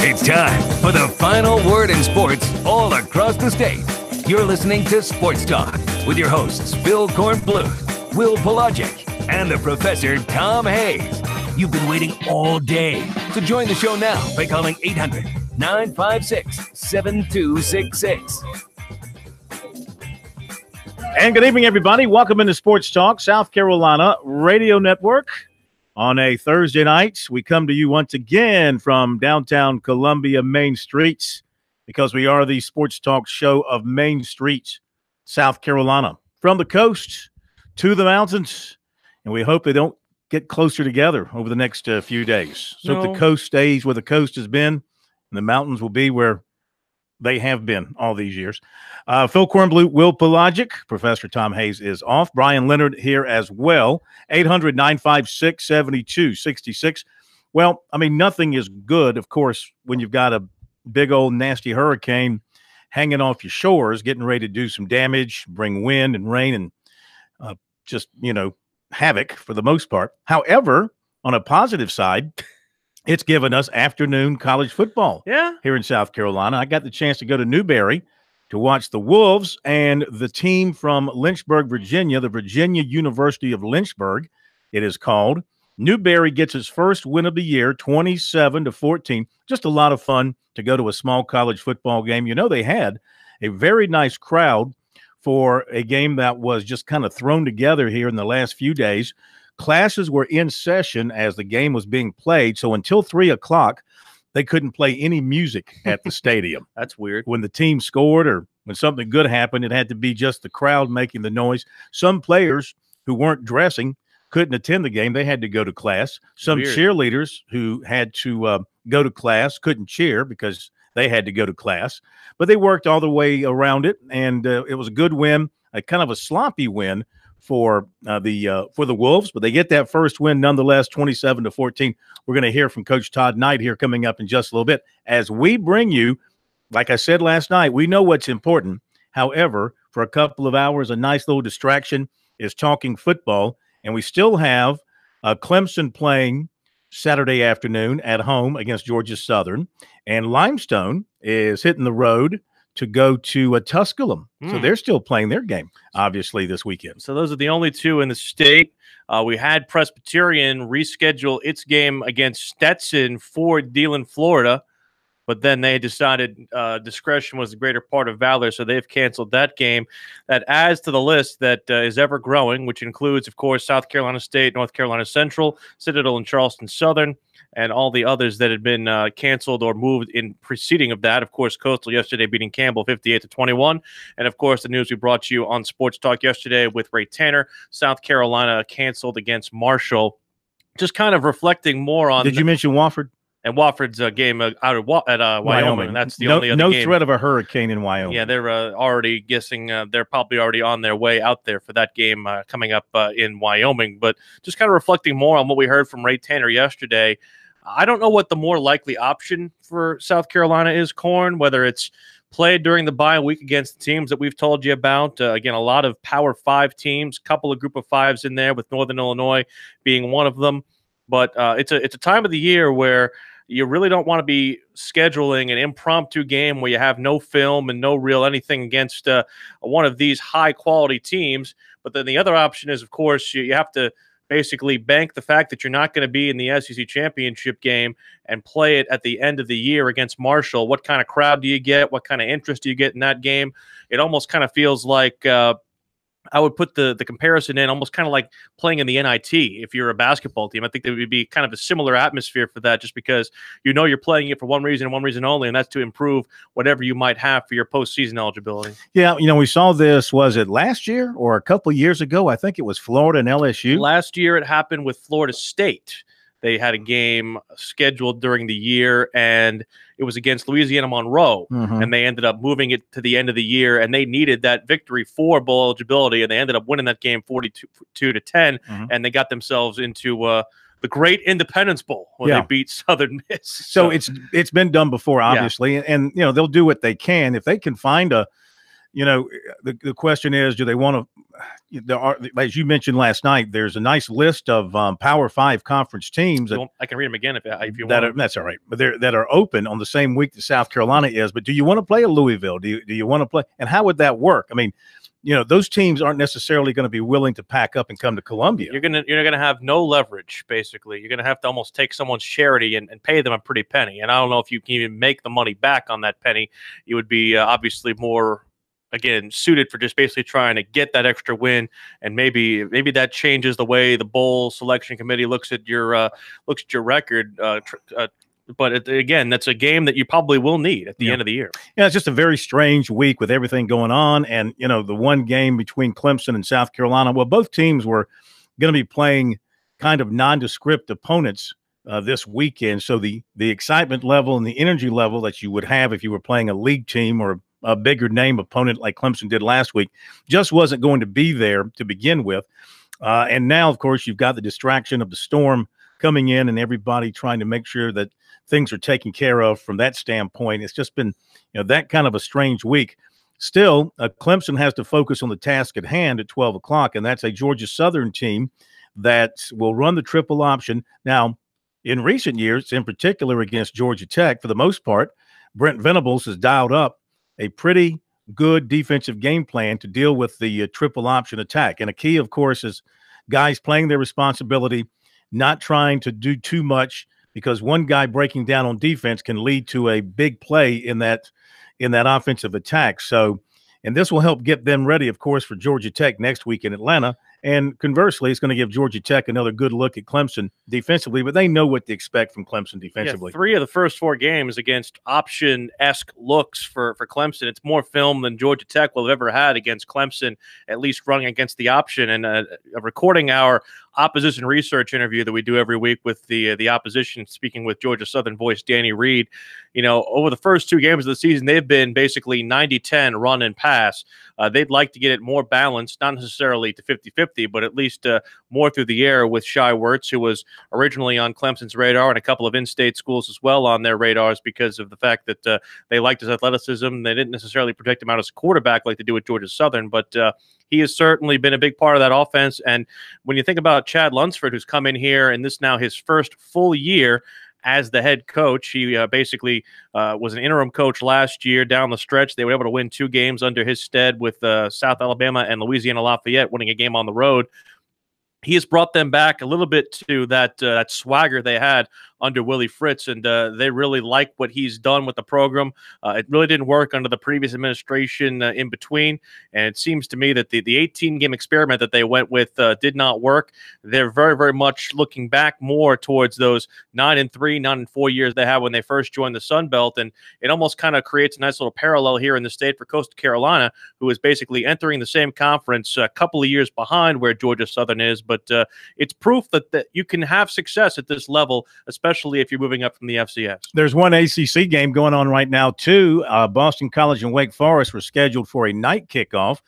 It's time for the final word in sports all across the state. You're listening to Sports Talk with your hosts Phil Kornbluth, Will Pelagic, and the Professor Tom Hayes. You've been waiting all day, so join the show now by calling 800-956-7266. And good evening, everybody. Welcome into Sports Talk, South Carolina Radio Network. On a Thursday night, we come to you once again from downtown Columbia Main Streets because we are the Sports Talk show of Main Street, South Carolina. From the coast to the mountains, and we hope they don't get closer together over the next few days. So if the coast stays where the coast has been, and the mountains will be where they have been all these years. Phil Kornbluth, Will Pelagic, Professor Tom Hayes is off. Brian Leonard here as well. 800-956-7266. Well, I mean, nothing is good, of course, when you've got a big old nasty hurricane hanging off your shores, getting ready to do some damage, bring wind and rain and just, havoc for the most part. However, on a positive side, it's given us afternoon college football here in South Carolina. I got the chance to go to Newberry to watch the Wolves and the team from Lynchburg, Virginia, the Virginia University of Lynchburg, it is called. Newberry gets its first win of the year, 27-14. Just a lot of fun to go to a small college football game. You know, they had a very nice crowd for a game that was just kind of thrown together here in the last few days. Classes were in session as the game was being played, so until 3 o'clock, they couldn't play any music at the stadium. That's weird. When the team scored or when something good happened, it had to be just the crowd making the noise. Some players who weren't dressing couldn't attend the game. They had to go to class. Some Weird. cheerleaders who had to go to class couldn't cheer because they had to go to class. But they worked all the way around it, and it was a good win, a kind of a sloppy win for the Wolves, but they get that first win nonetheless, 27-14. We're going to hear from Coach Todd Knight here coming up in just a little bit as we bring you, like I said last night, we know what's important. However, for a couple of hours, a nice little distraction is talking football, and we still have Clemson playing Saturday afternoon at home against Georgia Southern, and Limestone is hitting the road to go to Tusculum. So they're still playing their game, obviously, this weekend. So those are the only two in the state. We had Presbyterian reschedule its game against Stetson for Deland, Florida, but then they decided discretion was the greater part of valor, so they've canceled that game. That adds to the list that is ever growing, which includes, of course, South Carolina State, North Carolina Central, Citadel and Charleston Southern, and all the others that had been canceled or moved in preceding of that. Of course, Coastal yesterday beating Campbell 58-21. And, of course, the news we brought you on Sports Talk yesterday with Ray Tanner, South Carolina canceled against Marshall. Just kind of reflecting more on— Did you mention Wofford? And Wofford's game out at Wyoming. That's the only other game. No threat of a hurricane in Wyoming. Yeah, they're already guessing they're probably already on their way out there for that game coming up in Wyoming. But just kind of reflecting more on what we heard from Ray Tanner yesterday, I don't know what the more likely option for South Carolina is, Corn, whether it's played during the bye week against the teams that we've told you about. Again, a lot of Power 5 teams, couple of Group of Fives in there with Northern Illinois being one of them. But it's a time of the year where you really don't want to be scheduling an impromptu game where you have no film and no real anything against one of these high-quality teams. But then the other option is, of course, you have to basically bank the fact that you're not going to be in the SEC championship game and play it at the end of the year against Marshall. What kind of crowd do you get? What kind of interest do you get in that game? It almost kind of feels like I would put the comparison in almost kind of like playing in the NIT if you're a basketball team. I think there would be kind of a similar atmosphere for that, just because you know you're playing it for one reason and one reason only, and that's to improve whatever you might have for your postseason eligibility. Yeah, you know, we saw this, was it last year or a couple of years ago? I think it was Florida and LSU. Last year it happened with Florida State. They had a game scheduled during the year, and it was against Louisiana Monroe, and they ended up moving it to the end of the year, and they needed that victory for bowl eligibility, and they ended up winning that game 42-10, and they got themselves into the Great Independence Bowl where they beat Southern Miss. So it's been done before, obviously, and you know they'll do what they can if they can find a. You know, the question is, do they want to? There are, as you mentioned last night, there's a nice list of Power 5 conference teams. I can read them again if you want. That's all right. But that are open on the same week that South Carolina is. But do you want to play a Louisville? Do you want to play? And how would that work? I mean, you know, those teams aren't necessarily going to be willing to pack up and come to Columbia. You're gonna have no leverage. Basically, you're gonna have to almost take someone's charity and pay them a pretty penny. And I don't know if you can even make the money back on that penny. You would be obviously more, again, suited for just basically trying to get that extra win, and maybe that changes the way the bowl selection committee looks at your record. But again, that's a game that you probably will need at the end of the year. Yeah, it's just a very strange week with everything going on, and you know the one game between Clemson and South Carolina. Well, both teams were going to be playing kind of nondescript opponents this weekend, so the excitement level and the energy level that you would have if you were playing a league team or a bigger name opponent like Clemson did last week just wasn't going to be there to begin with. And now, of course, you've got the distraction of the storm coming in and everybody trying to make sure that things are taken care of from that standpoint. It's just been, you know, that kind of a strange week. Still, Clemson has to focus on the task at hand at 12 o'clock, and that's a Georgia Southern team that will run the triple option. Now, in recent years, in particular against Georgia Tech, for the most part, Brent Venables has dialed up a pretty good defensive game plan to deal with the triple option attack. And a key, of course, is guys playing their responsibility, not trying to do too much, because one guy breaking down on defense can lead to a big play in that offensive attack. So, and this will help get them ready, of course, for Georgia Tech next week in Atlanta. And conversely, it's going to give Georgia Tech another good look at Clemson defensively, but they know what to expect from Clemson defensively. Yeah, 3 of the first 4 games against option-esque looks for Clemson. It's more film than Georgia Tech will have ever had against Clemson, at least running against the option. And recording our opposition research interview that we do every week with the opposition, speaking with Georgia Southern voice Danny Reed, over the first 2 games of the season, they've been basically 90-10 run and pass. They'd like to get it more balanced, not necessarily to 50-50, but at least more through the air with Shai Wertz, who was originally on Clemson's radar, and a couple of in-state schools as well on their radars because of the fact that they liked his athleticism. They didn't necessarily project him out as a quarterback like they do with Georgia Southern, but he has certainly been a big part of that offense. And when you think about Chad Lunsford, who's come in here, and this now his first full year as the head coach. He basically was an interim coach last year down the stretch. They were able to win 2 games under his stead with South Alabama and Louisiana Lafayette, winning a game on the road. He has brought them back a little bit to that swagger they had under Willie Fritz, and they really like what he's done with the program. It really didn't work under the previous administration in between, and it seems to me that the 18-game experiment that they went with did not work. They're very, very much looking back more towards those 9-3, 9-4 years they had when they first joined the Sun Belt, and it almost kind of creates a nice little parallel here in the state for Coastal Carolina, who is basically entering the same conference a couple of years behind where Georgia Southern is, but it's proof that you can have success at this level, especially if you're moving up from the FCS. There's one ACC game going on right now, too. Boston College and Wake Forest were scheduled for a night kickoff.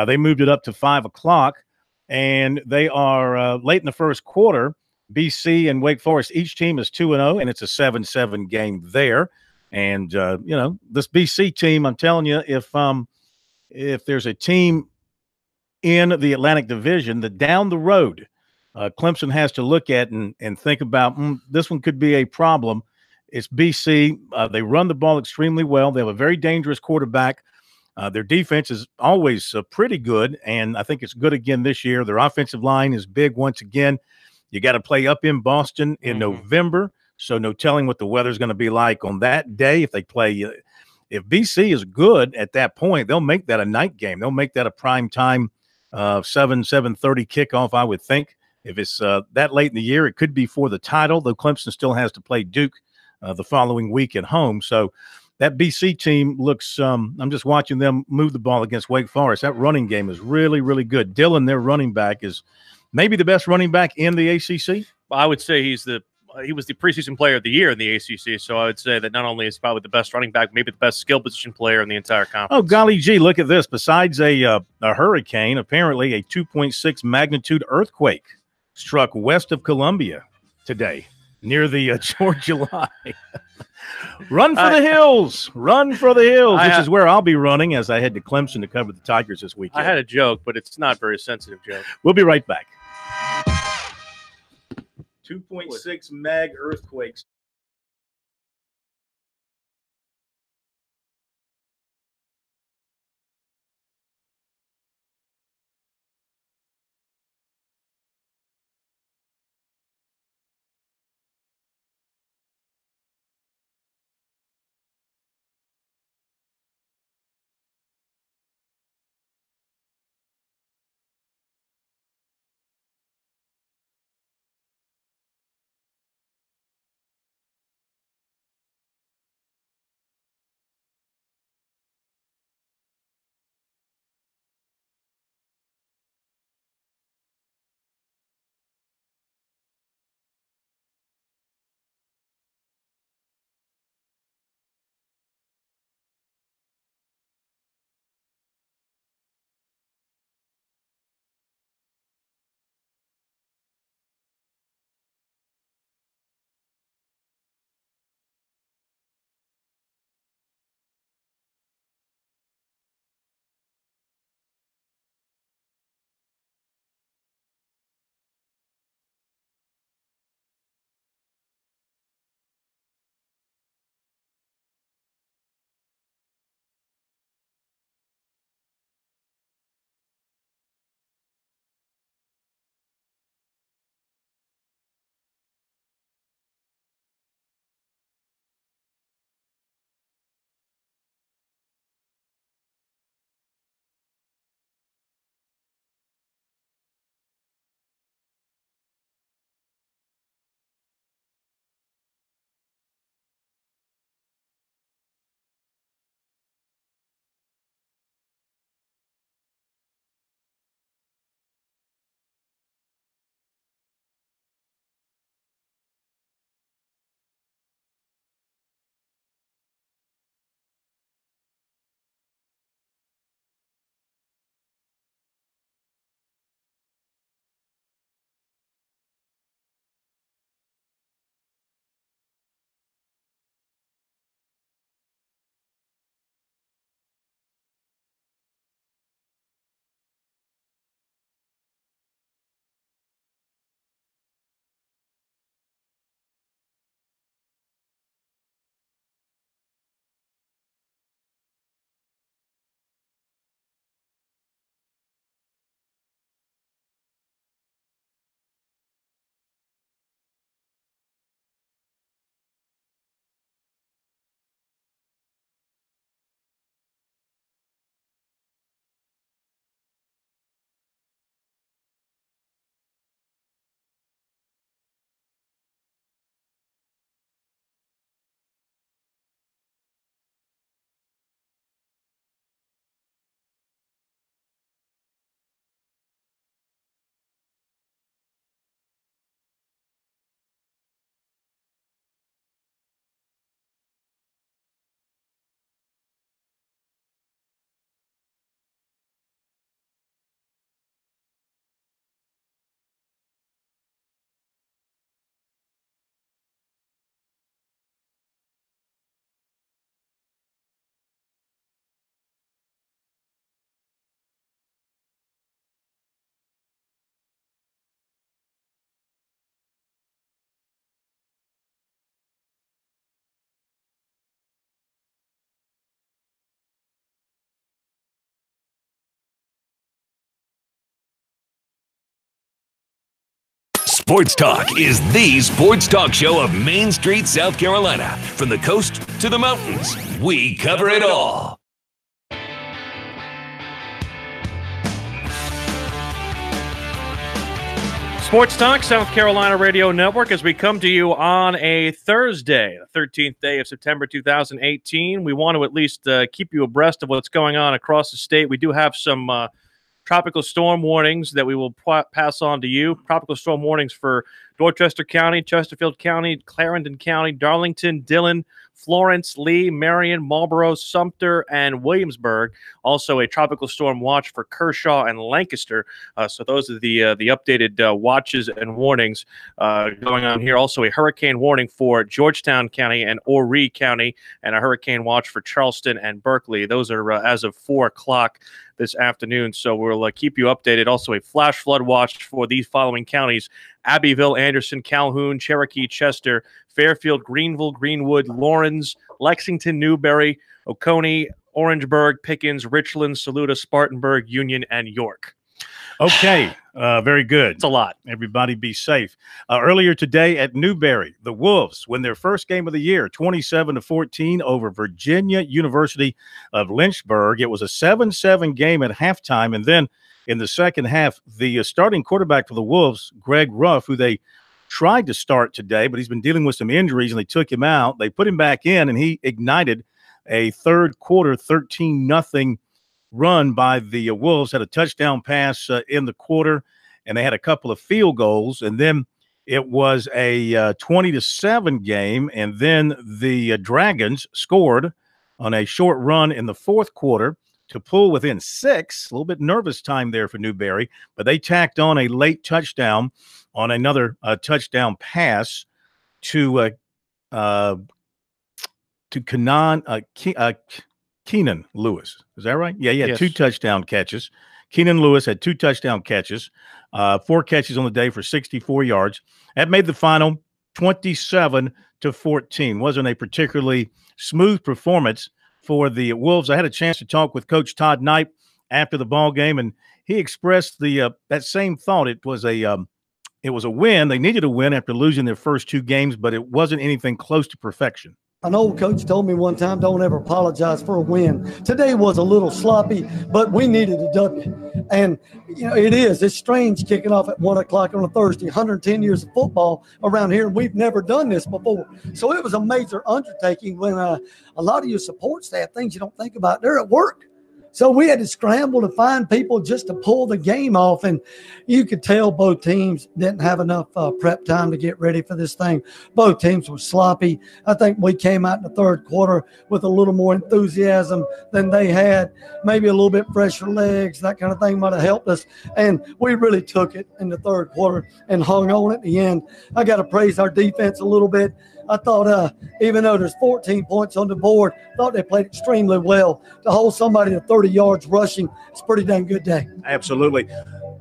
They moved it up to 5 o'clock, and they are late in the first quarter. BC and Wake Forest, each team is 2-0, and it's a 7-7 game there. And, this BC team, I'm telling you, if there's a team in the Atlantic Division that down the road Clemson has to look at and think about, this one could be a problem, it's BC. They run the ball extremely well. They have a very dangerous quarterback. Their defense is always pretty good, and I think it's good again this year. Their offensive line is big once again. You got to play up in Boston in November, so no telling what the weather's going to be like on that day if they play. If BC is good at that point, they'll make that a night game. They'll make that a prime time 7:30 kickoff, I would think. If it's that late in the year, it could be for the title, though Clemson still has to play Duke the following week at home. So that BC team looks I'm just watching them move the ball against Wake Forest. That running game is really, really good. Dillon, their running back, is maybe the best running back in the ACC. I would say he was the preseason player of the year in the ACC, so I would say that not only is he probably the best running back, maybe the best skill position player in the entire conference. Oh, golly gee, look at this. Besides a hurricane, apparently a 2.6 magnitude earthquake struck west of Columbia today near the Georgia line. Run for the hills. Run for the hills, which is where I'll be running as I head to Clemson to cover the Tigers this weekend. I had a joke, but it's not a very sensitive joke. We'll be right back. 2.6 mag earthquakes. Sports Talk is the sports talk show of Main Street, South Carolina. From the coast to the mountains, we cover it all. Sports Talk, South Carolina Radio Network, as we come to you on a Thursday, the 13th day of September 2018. We want to at least keep you abreast of what's going on across the state. We do have some tropical storm warnings that we will pass on to you. Tropical storm warnings for Dorchester County, Chesterfield County, Clarendon County, Darlington, Dillon, Florence, Lee, Marion, Marlborough, Sumter, and Williamsburg. Also a tropical storm watch for Kershaw and Lancaster. So those are the updated watches and warnings going on here. Also a hurricane warning for Georgetown County and Horry County, and a hurricane watch for Charleston and Berkeley. Those are as of 4 o'clock this afternoon, so we'll keep you updated. Also a flash flood watch for these following counties: Abbeville, Anderson, Calhoun, Cherokee, Chester, Fairfield, Greenville, Greenwood, Lawrence, Lexington, Newberry, Oconee, Orangeburg, Pickens, Richland, Saluda, Spartanburg, Union, and York. Okay, very good. It's a lot. Everybody be safe. Earlier today at Newberry, the Wolves win their first game of the year, 27-14 over Virginia University of Lynchburg. It was a 7-7 game at halftime, and then in the second half, the starting quarterback for the Wolves, Greg Ruff, who they tried to start today, but he's been dealing with some injuries, and they took him out. They put him back in, and he ignited a third quarter 13-0 run by the Wolves. Had a touchdown pass in the quarter, and they had a couple of field goals, and then it was a 20-7 game, and then the Dragons scored on a short run in the fourth quarter to pull within 6. A little bit nervous time there for Newberry, but they tacked on a late touchdown on another touchdown pass to Keenan Lewis. Is that right? Yeah, he had Yes. 2 touchdown catches. Keenan Lewis had 2 touchdown catches, 4 catches on the day for 64 yards. That made the final 27-14. Wasn't a particularly smooth performance for the Wolves. I had a chance to talk with Coach Todd Knight after the ball game, and he expressed that same thought. It was a win. They needed a win after losing their first 2 games, but it wasn't anything close to perfection. An old coach told me one time, don't ever apologize for a win. Today was a little sloppy, but we needed a W. And, it's strange kicking off at 1 o'clock on a Thursday, 110 years of football around here, and we've never done this before. So it was a major undertaking when a lot of your support staff, things you don't think about, they're at work. So we had to scramble to find people just to pull the game off, and you could tell both teams didn't have enough prep time to get ready for this thing. Both teams were sloppy. I think we came out in the third quarter with a little more enthusiasm than they had, maybe a little bit fresher legs, that kind of thing might have helped us, and we really took it in the third quarter and hung on at the end. I got to praise our defense a little bit. I thought even though there's 14 points on the board, thought they played extremely well. To hold somebody to 30 yards rushing, it's a pretty dang good day. Absolutely.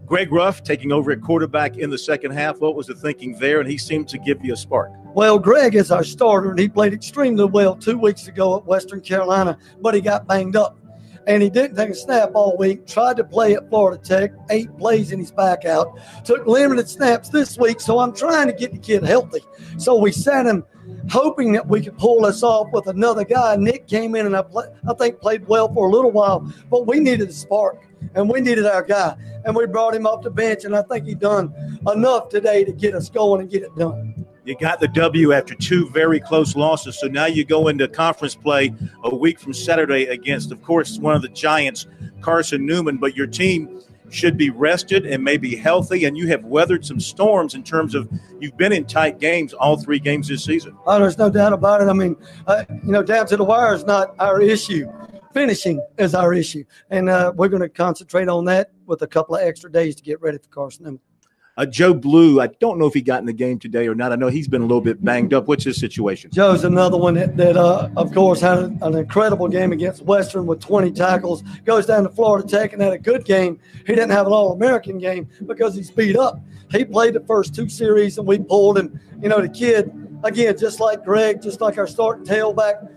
Greg Ruff taking over at quarterback in the second half. What was the thinking there? And he seemed to give you a spark. Well, Greg is our starter, and he played extremely well 2 weeks ago at Western Carolina, but he got banged up. And he didn't take a snap all week, tried to play at Florida Tech, 8 plays and he's back out. Took limited snaps this week, so I'm trying to get the kid healthy. So we sat him hoping that we could pull this off with another guy. Nick came in and I think played well for a little while, but we needed a spark, and we needed our guy. And we brought him off the bench, and I think he done enough today to get us going and get it done. You got the W after 2 very close losses, so now you go into conference play a week from Saturday against, of course, one of the Giants, Carson Newman, but your team should be rested and maybe healthy, and you have weathered some storms in terms of you've been in tight games all 3 games this season. Oh, there's no doubt about it. I mean, down to the wire is not our issue. Finishing is our issue, and we're going to concentrate on that with a couple of extra days to get ready for Carson Newman. Joe Blue, I don't know if he got in the game today or not. I know he's been a little bit banged up. What's his situation? Joe's another one that of course, had an incredible game against Western with 20 tackles. Goes down to Florida Tech and had a good game. He didn't have an All-American game because he's beat up. He played the first 2 series, and we pulled him. The kid, again, just like Greg, just like our starting tailback,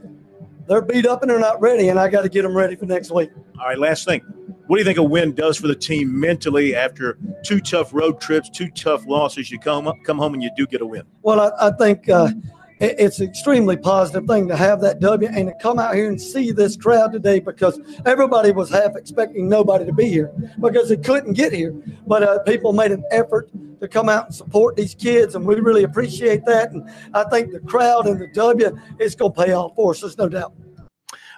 they're beat up and they're not ready, and I got to get them ready for next week. All right, last thing. What do you think a win does for the team mentally after 2 tough road trips, 2 tough losses? You come home and you do get a win. Well, I think it's an extremely positive thing to have that W and to come out here and see this crowd today, because everybody was half expecting nobody to be here because they couldn't get here. But people made an effort to come out and support these kids, and we really appreciate that. And I think the crowd and the W is going to pay off for us, there's no doubt.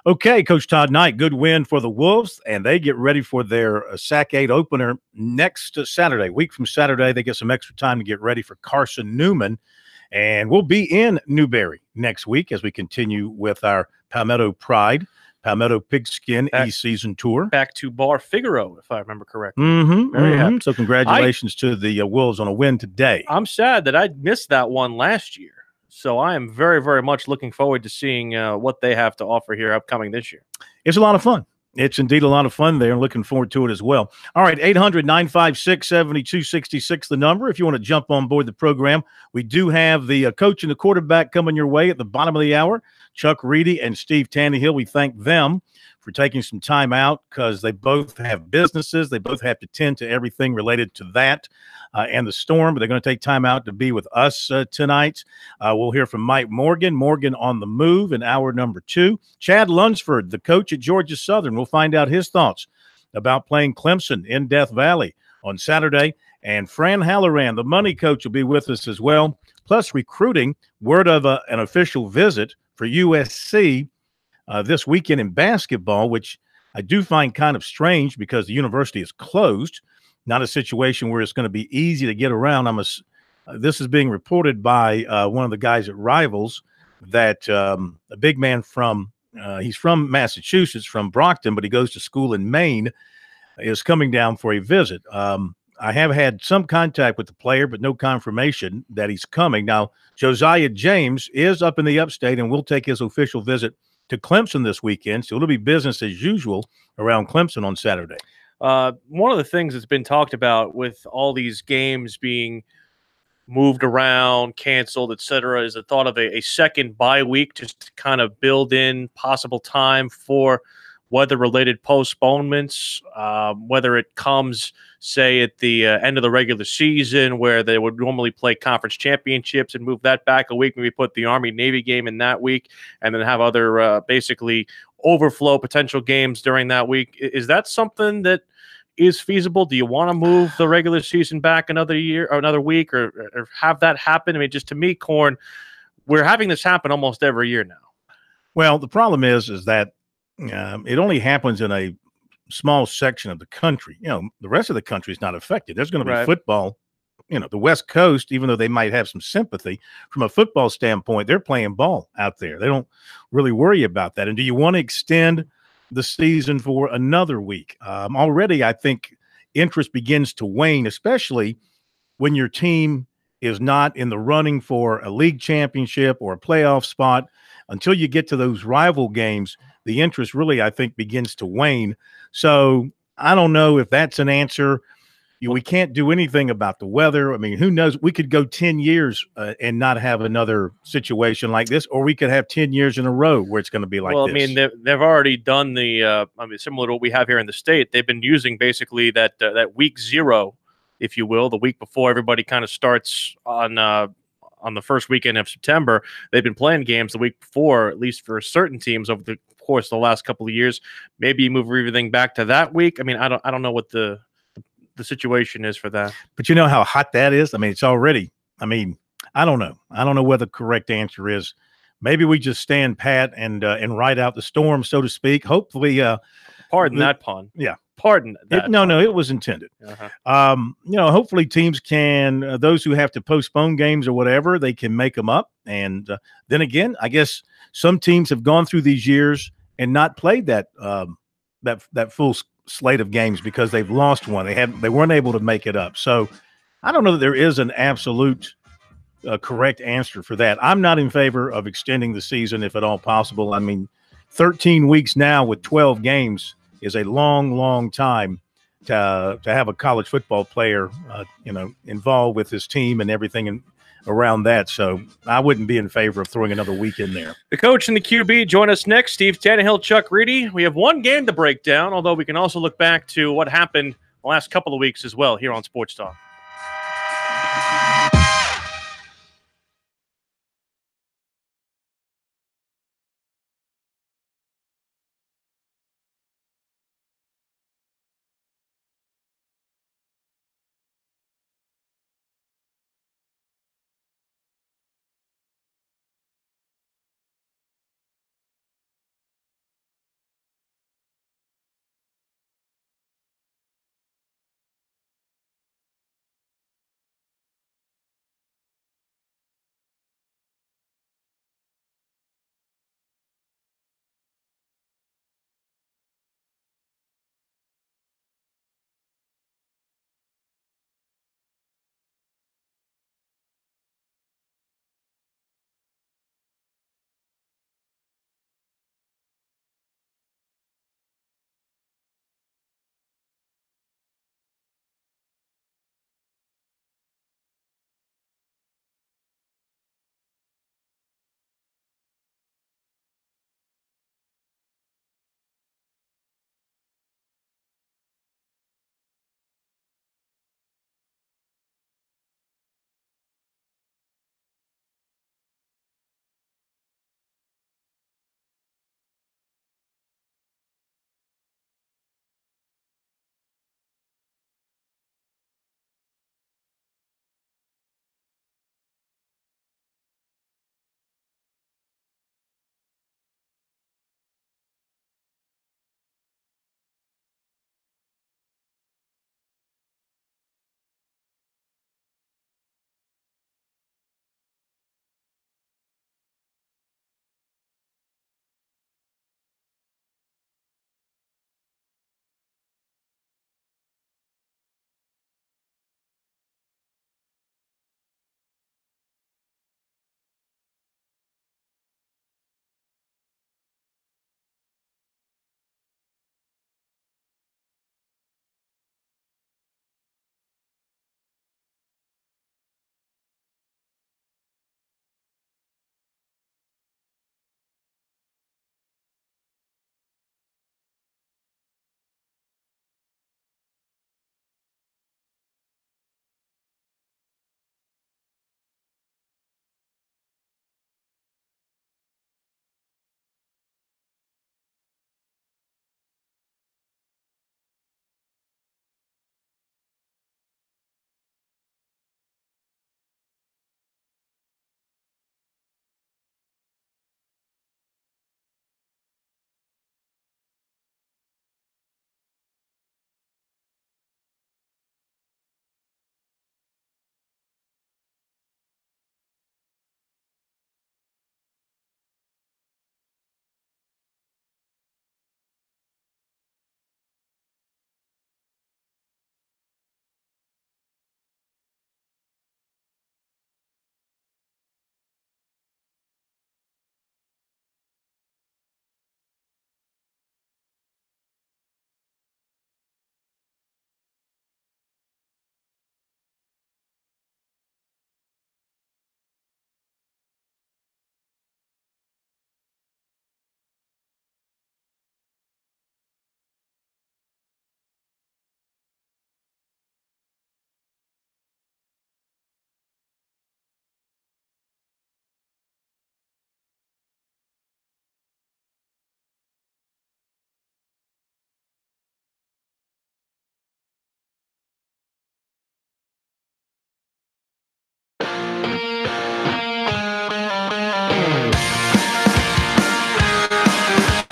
Okay, Coach Todd Knight, good win for the Wolves, and they get ready for their SAC 8 opener next Saturday. Week from Saturday, they get some extra time to get ready for Carson Newman, and we'll be in Newberry next week as we continue with our Palmetto Pride, Palmetto Pigskin E-Season Tour. Back to Bar Figaro, if I remember correctly. Very happy. So congratulations to the Wolves on a win today. I'm sad that I missed that one last year. So I am very, very much looking forward to seeing what they have to offer here upcoming this year. It's a lot of fun. It's indeed a lot of fun there, and looking forward to it as well. All right, 800-956-7266, the number. If you want to jump on board the program, we do have the coach and the quarterback coming your way at the bottom of the hour, Chuck Reedy and Steve Tannehill. We thank them for taking some time out because they both have businesses. They both have to tend to everything related to that and the storm, but they're going to take time out to be with us tonight. We'll hear from Mike Morgan on the move in hour number 2. Chad Lunsford, the coach at Georgia Southern, we'll find out his thoughts about playing Clemson in Death Valley on Saturday. And Fran Halloran, the money coach, will be with us as well, plus recruiting. Word of an official visit for USC this weekend in basketball, which I do find kind of strange because the university is closed. Not a situation where it's going to be easy to get around. This is being reported by one of the guys at Rivals that a big man he's from Massachusetts, from Brockton, but he goes to school in Maine, is coming down for a visit. I have had some contact with the player, but no confirmation that he's coming. Now, Josiah James is up in the upstate and will take his official visit to Clemson this weekend, so it'll be business as usual around Clemson on Saturday. One of the things that's been talked about with all these games being moved around, canceled, etc., is the thought of a second bye week just to kind of build in possible time for weather-related postponements, whether it comes, say, at the end of the regular season where they would normally play conference championships and move that back a week, maybe put the Army-Navy game in that week, and then have other basically overflow potential games during that week. Is that something that is feasible? Do you want to move the regular season back another year or another week or have that happen? I mean, just to me, Corn, we're having this happen almost every year now. Well, the problem is that it only happens in a small section of the country. The rest of the country is not affected. There's going to be football. The West Coast, even though they might have some sympathy from a football standpoint, they're playing ball out there. They don't really worry about that. And do you want to extend the season for another week? Already, I think interest begins to wane, especially when your team is not in the running for a league championship or a playoff spot. Until you get to those rival games, the interest really, I think, begins to wane. So I don't know if that's an answer. We can't do anything about the weather. I mean, who knows? We could go 10 years and not have another situation like this, or we could have 10 years in a row where it's going to be like this. Well, I mean, they've already done similar to what we have here in the state. They've been using basically that week 0, if you will, the week before everybody kind of starts on the first weekend of September. They've been playing games the week before, at least for certain teams over the course of the last couple of years. Maybe you move everything back to that week. I mean, I don't know what the situation is for that. But you know how hot that is? I mean, it's already, I don't know. I don't know what the correct answer is. Maybe we just stand pat and ride out the storm, so to speak. Hopefully, pardon that pun. Yeah. Pardon that. No, it was intended. Hopefully teams can, those who have to postpone games or whatever, they can make them up. And then again, I guess some teams have gone through these years and not played that full slate of games because they've lost one. They weren't able to make it up. So I don't know that there is an absolute correct answer for that. I'm not in favor of extending the season if at all possible. I mean, 13 weeks now with 12 games is a long, long time to have a college football player, involved with his team and everything. And around that. So I wouldn't be in favor of throwing another week in there. The coach and the QB join us next. Steve Tannehill, Chuck Reedy. We have one game to break down, although we can also look back to what happened the last couple of weeks as well here on Sports Talk.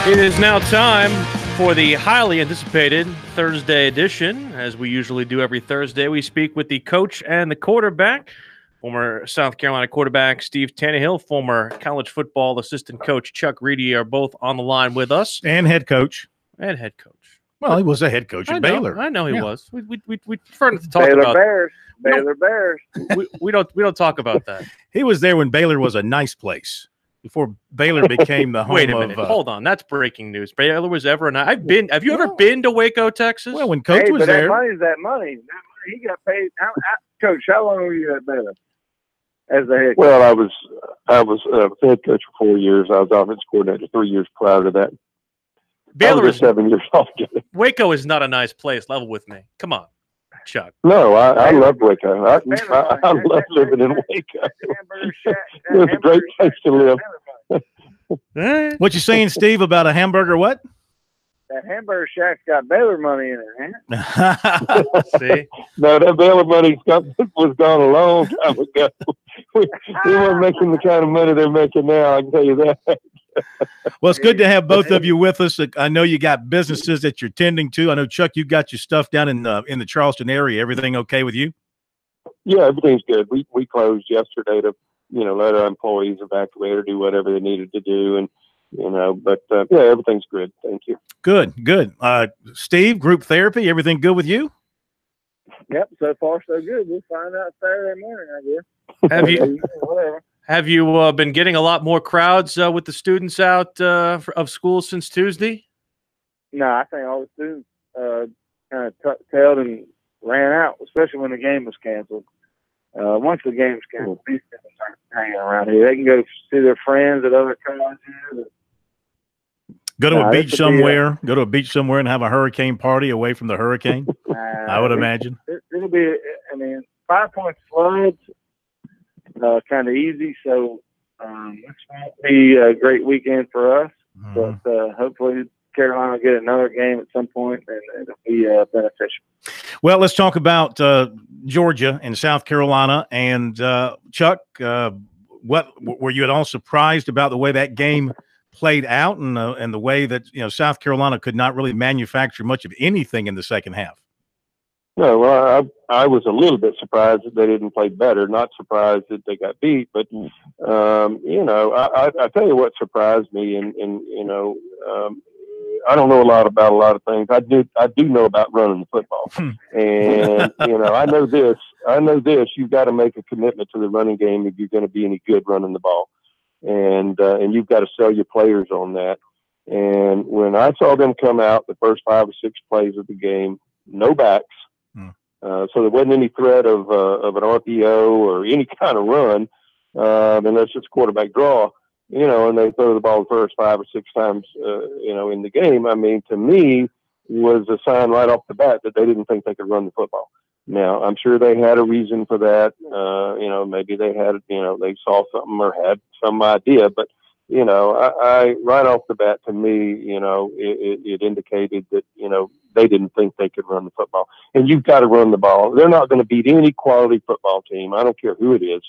It is now time for the highly anticipated Thursday edition. As we usually do every Thursday, we speak with the coach and the quarterback. Former South Carolina quarterback Steve Tannehill, former college football assistant coach Chuck Reedy are both on the line with us. And head coach. And head coach. Well, he was a head coach at Baylor. I know he was. We prefer not to talk about Bears. Baylor Bears. We don't talk about that. He was there when Baylor was a nice place. Before Baylor became the home Wait a minute. Hold on. That's breaking news. Baylor was ever and I've been. Have you ever been to Waco, Texas? Well, when Coach was but there. That money's that money. He got paid. Coach, how long were you at Baylor? as the head coach? Well, I was head coach for 4 years. I was offense coordinator 3 years prior to that. Baylor is 7 years altogether. Waco is not a nice place. Level with me. Come on, Chuck. No, I love Waco. I love living in Waco. It was a great place to live. What you saying, Steve, about a hamburger? What? That hamburger shack's got Baylor money in it, man. See? No, that Baylor money was gone a long time ago. We weren't making the kind of money they're making now, I can tell you that. Well, it's good to have both of you with us. I know you got businesses that you're tending to. I know, Chuck, you got your stuff down in the Charleston area. Everything okay with you? Yeah, everything's good. We closed yesterday to, let our employees evacuate or do whatever they needed to do. And, but yeah, everything's good. Thank you. Good. Steve, group therapy, everything good with you? Yep, so far so good. We'll find out Saturday morning, I guess. Have you been getting a lot more crowds with the students out of school since Tuesday? No, I think all the students kind of tailed and ran out, especially when the game was canceled. Once the game was canceled, these students aren't hanging around here. They can go see their friends at other colleges. Go to a beach somewhere. Go to a beach somewhere and have a hurricane party away from the hurricane. I would imagine it'll be. 5-point floods, kind of easy. So this won't be a great weekend for us. But hopefully Carolina will get another game at some point, and it'll be beneficial. Well, let's talk about Georgia and South Carolina. And Chuck, what were you at all surprised about the way that game played out and the way that South Carolina could not really manufacture much of anything in the second half? No, well, I was a little bit surprised that they didn't play better. Not surprised that they got beat, but I tell you what surprised me, and I don't know a lot about a lot of things. I do know about running the football, and I know this. You've got to make a commitment to the running game if you're going to be any good running the ball, and you've got to sell your players on that. And when I saw them come out the first 5 or 6 plays of the game, no backs. So there wasn't any threat of an RPO or any kind of run, unless it's quarterback draw, and they throw the ball the first 5 or 6 times, in the game. I mean, to me, was a sign right off the bat that they didn't think they could run the football. Now, I'm sure they had a reason for that. Maybe they had, they saw something or had some idea, but, I right off the bat, to me, it indicated that, they didn't think they could run the football. And you've got to run the ball. They're not going to beat any quality football team. I don't care who it is.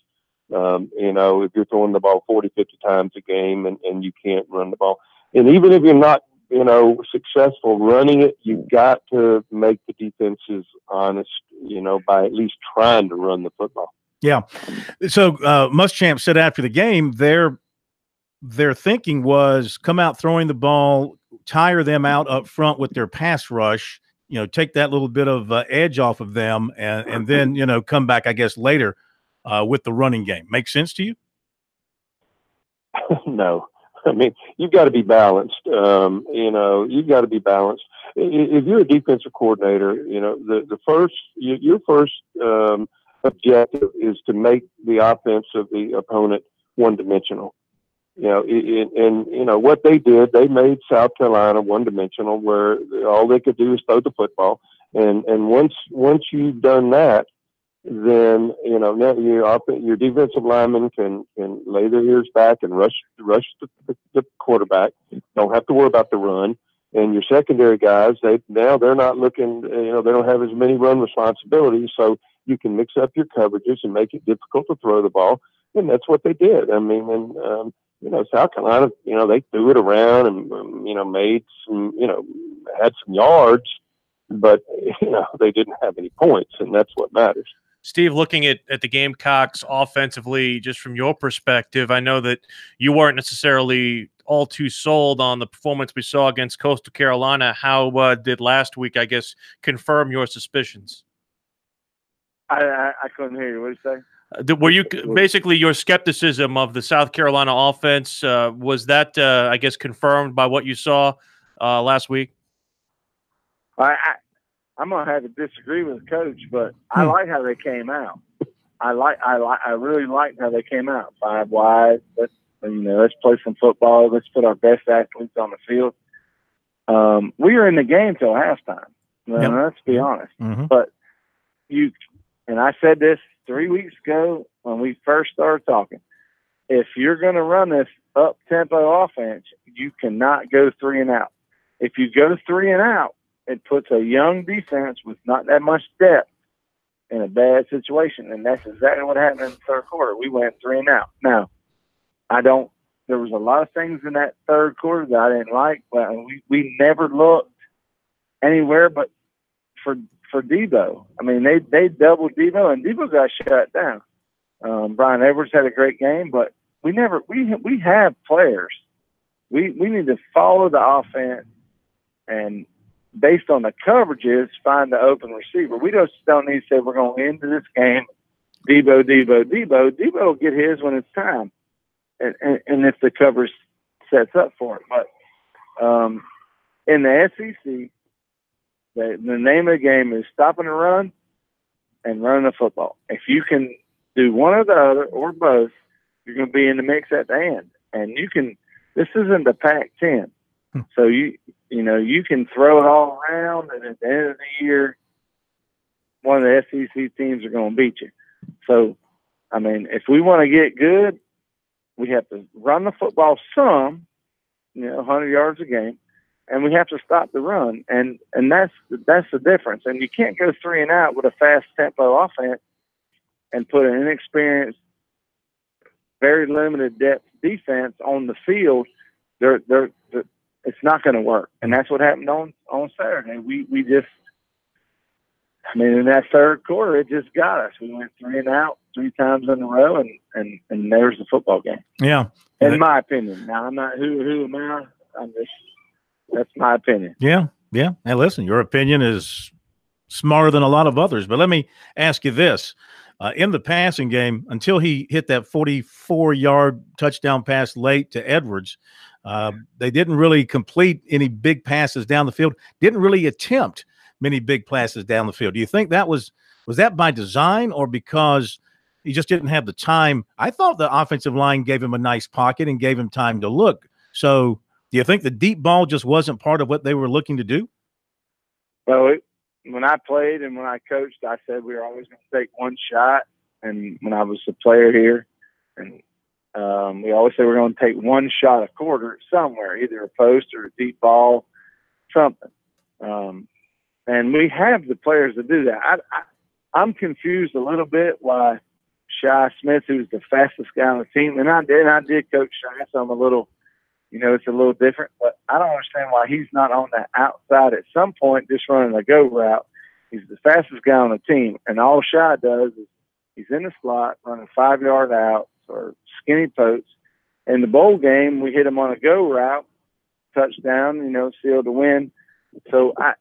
If you're throwing the ball 40, 50 times a game and you can't run the ball. And even if you're not, successful running it, you've got to make the defenses honest, by at least trying to run the football. Yeah. So Muschamp said after the game, their thinking was come out throwing the ball, tire them out up front with their pass rush, take that little bit of edge off of them, and then, come back, I guess, later with the running game. Make sense to you? No. I mean, you've got to be balanced. You've got to be balanced. If you're a defensive coordinator, your first objective is to make the offense of the opponent one-dimensional. What they did, they made South Carolina one-dimensional, where all they could do is throw the football. And once you've done that, then now your defensive linemen can lay their ears back and rush the quarterback. Don't have to worry about the run. And your secondary guys, they're not looking. They don't have as many run responsibilities, so you can mix up your coverages and make it difficult to throw the ball. And that's what they did. I mean, South Carolina, they threw it around and made some, had some yards, but they didn't have any points, and that's what matters. Steve, looking at the Gamecocks offensively, just from your perspective, I know that you weren't necessarily all too sold on the performance we saw against Coastal Carolina. How did last week, I guess, confirm your suspicions? I couldn't hear you. What did you say? Were you basically your skepticism of the South Carolina offense? Was that, I guess, confirmed by what you saw last week? I'm going to have to disagree with the coach, but I like how they came out. I really liked how they came out 5 wide. Let's play some football. Let's put our best athletes on the field. We were in the game till halftime. Let's be honest. Mm-hmm. But and I said this 3 weeks ago when we first started talking. If you're going to run this up-tempo offense, you cannot go 3 and out. If you go 3 and out, it puts a young defense with not that much depth in a bad situation, and that's exactly what happened in the third quarter. We went 3 and out. Now, there was a lot of things in that third quarter that I didn't like, but we never looked anywhere but for Debo. I mean, they doubled Debo, and Debo got shut down. Brian Edwards had a great game, but we have players. We need to follow the offense and based on the coverages, find the open receiver. We just don't need to say we're going into this game, Debo. Debo will get his when it's time. And if the coverage sets up for it. But in the SEC, the name of the game is stopping the run and running the football. If you can do one or the other or both, you're going to be in the mix at the end. And this isn't the Pac-10. So you can throw it all around, and at the end of the year, one of the SEC teams are going to beat you. So, I mean, if we want to get good, we have to run the football some, 100 yards a game, and we have to stop the run, and that's the difference. And you can't go 3 and out with a fast tempo offense and put an inexperienced, very limited depth defense on the field. It's not going to work, and that's what happened on Saturday. We just, in that third quarter, it just got us. We went 3 and out 3 times in a row, and there's the football game. Yeah, in my opinion. Now I'm not who am I? That's my opinion. Yeah. Hey, listen, your opinion is smarter than a lot of others. But let me ask you this: in the passing game, until he hit that 44-yard touchdown pass late to Edwards. They didn't really complete any big passes down the field, didn't really attempt many big passes down the field. Do you think that was that by design or because he just didn't have the time? I thought the offensive line gave him a nice pocket and gave him time to look. So do you think the deep ball just wasn't part of what they were looking to do? Well, when I played and when I coached, I said we were always going to take one shot. And when I was a player here, and we always say we're going to take one shot a quarter somewhere, either a post or a deep ball, something. And we have the players to do that. I'm confused a little bit why Shi Smith, who's the fastest guy on the team, and I did coach Shi, so I'm a little, it's a little different. But I don't understand why he's not on the outside at some point, just running a go route. He's the fastest guy on the team, and all Shi does is he's in the slot running 5-yard outs or skinny posts. In the bowl game, we hit him on a go route, touchdown, seal the win. So I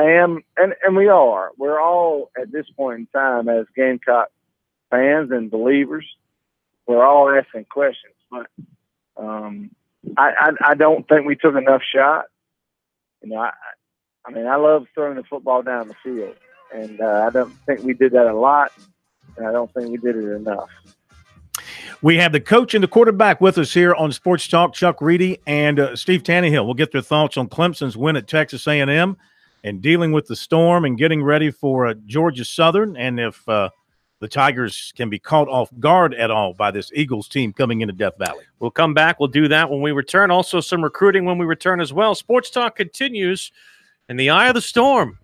am, and we all are. We're all at this point in time as Gamecock fans and believers. We're all asking questions, but I don't think we took enough shots. I love throwing the football down the field, and I don't think we did that a lot, and I don't think we did it enough. We have the coach and the quarterback with us here on Sports Talk, Chuck Reedy and Steve Tannehill. We'll get their thoughts on Clemson's win at Texas A&M and dealing with the storm and getting ready for Georgia Southern, and if the Tigers can be caught off guard at all by this Eagles team coming into Death Valley. We'll come back. We'll do that when we return. Also some recruiting when we return as well. Sports Talk continues in the eye of the storm.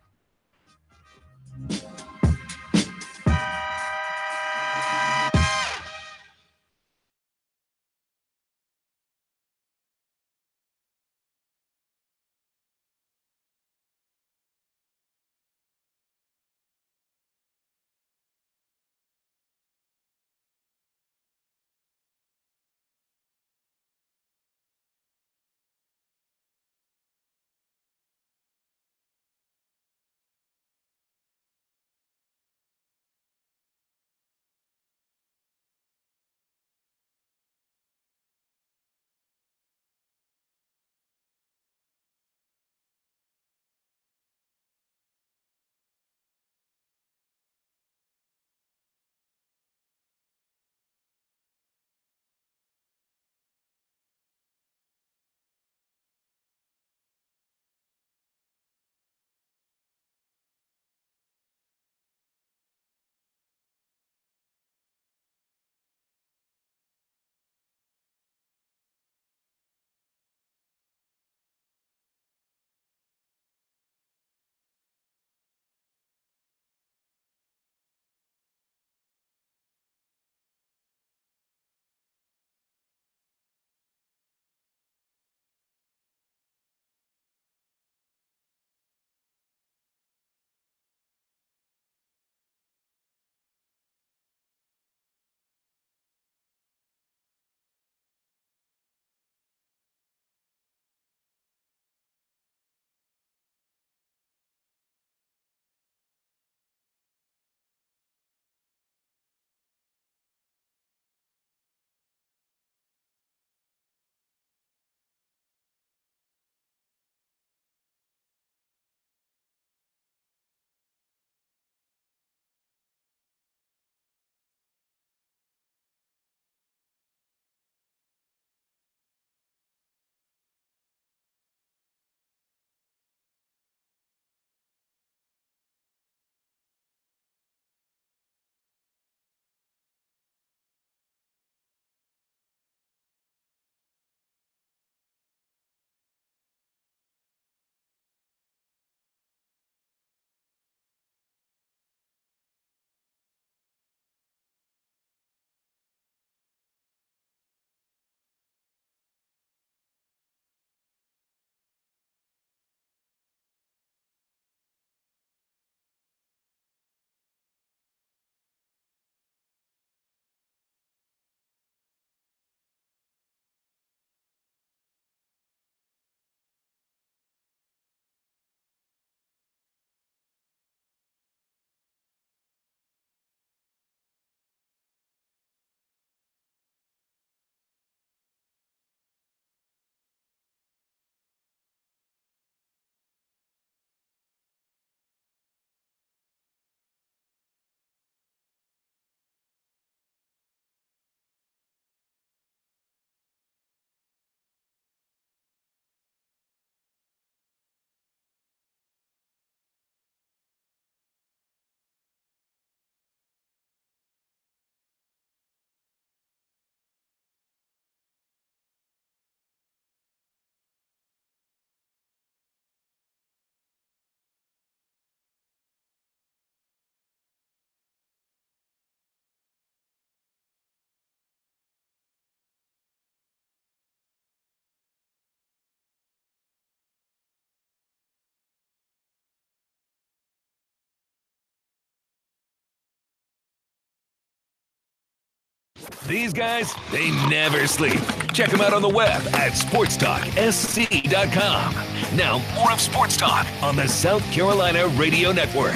These guys, they never sleep. Check them out on the web at SportsTalkSC.com. Now, more of Sports Talk on the South Carolina Radio Network.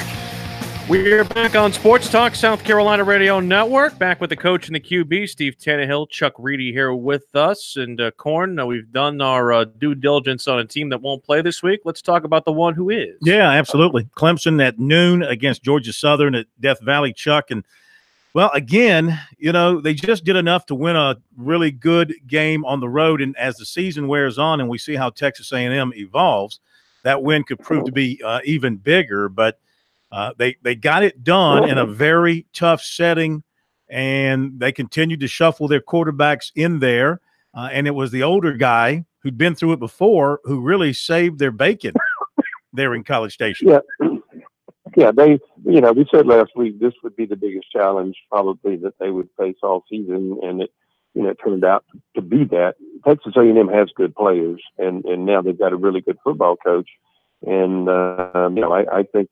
We're back on Sports Talk, South Carolina Radio Network. Back with the coach and the QB, Steve Tannehill, Chuck Reedy here with us. And Corn, we've done our due diligence on a team that won't play this week. Let's talk about the one who is. Yeah, absolutely. Clemson at noon against Georgia Southern at Death Valley, Chuck. And, well, again, they just did enough to win a really good game on the road. And as the season wears on and we see how Texas A&M evolves, that win could prove to be even bigger. But they got it done in a very tough setting, and they continued to shuffle their quarterbacks in there. And it was the older guy who'd been through it before who really saved their bacon there in College Station. Yeah, we said last week this would be the biggest challenge probably that they would face all season, and it turned out to be that. Texas A&M has good players, and now they've got a really good football coach. And I think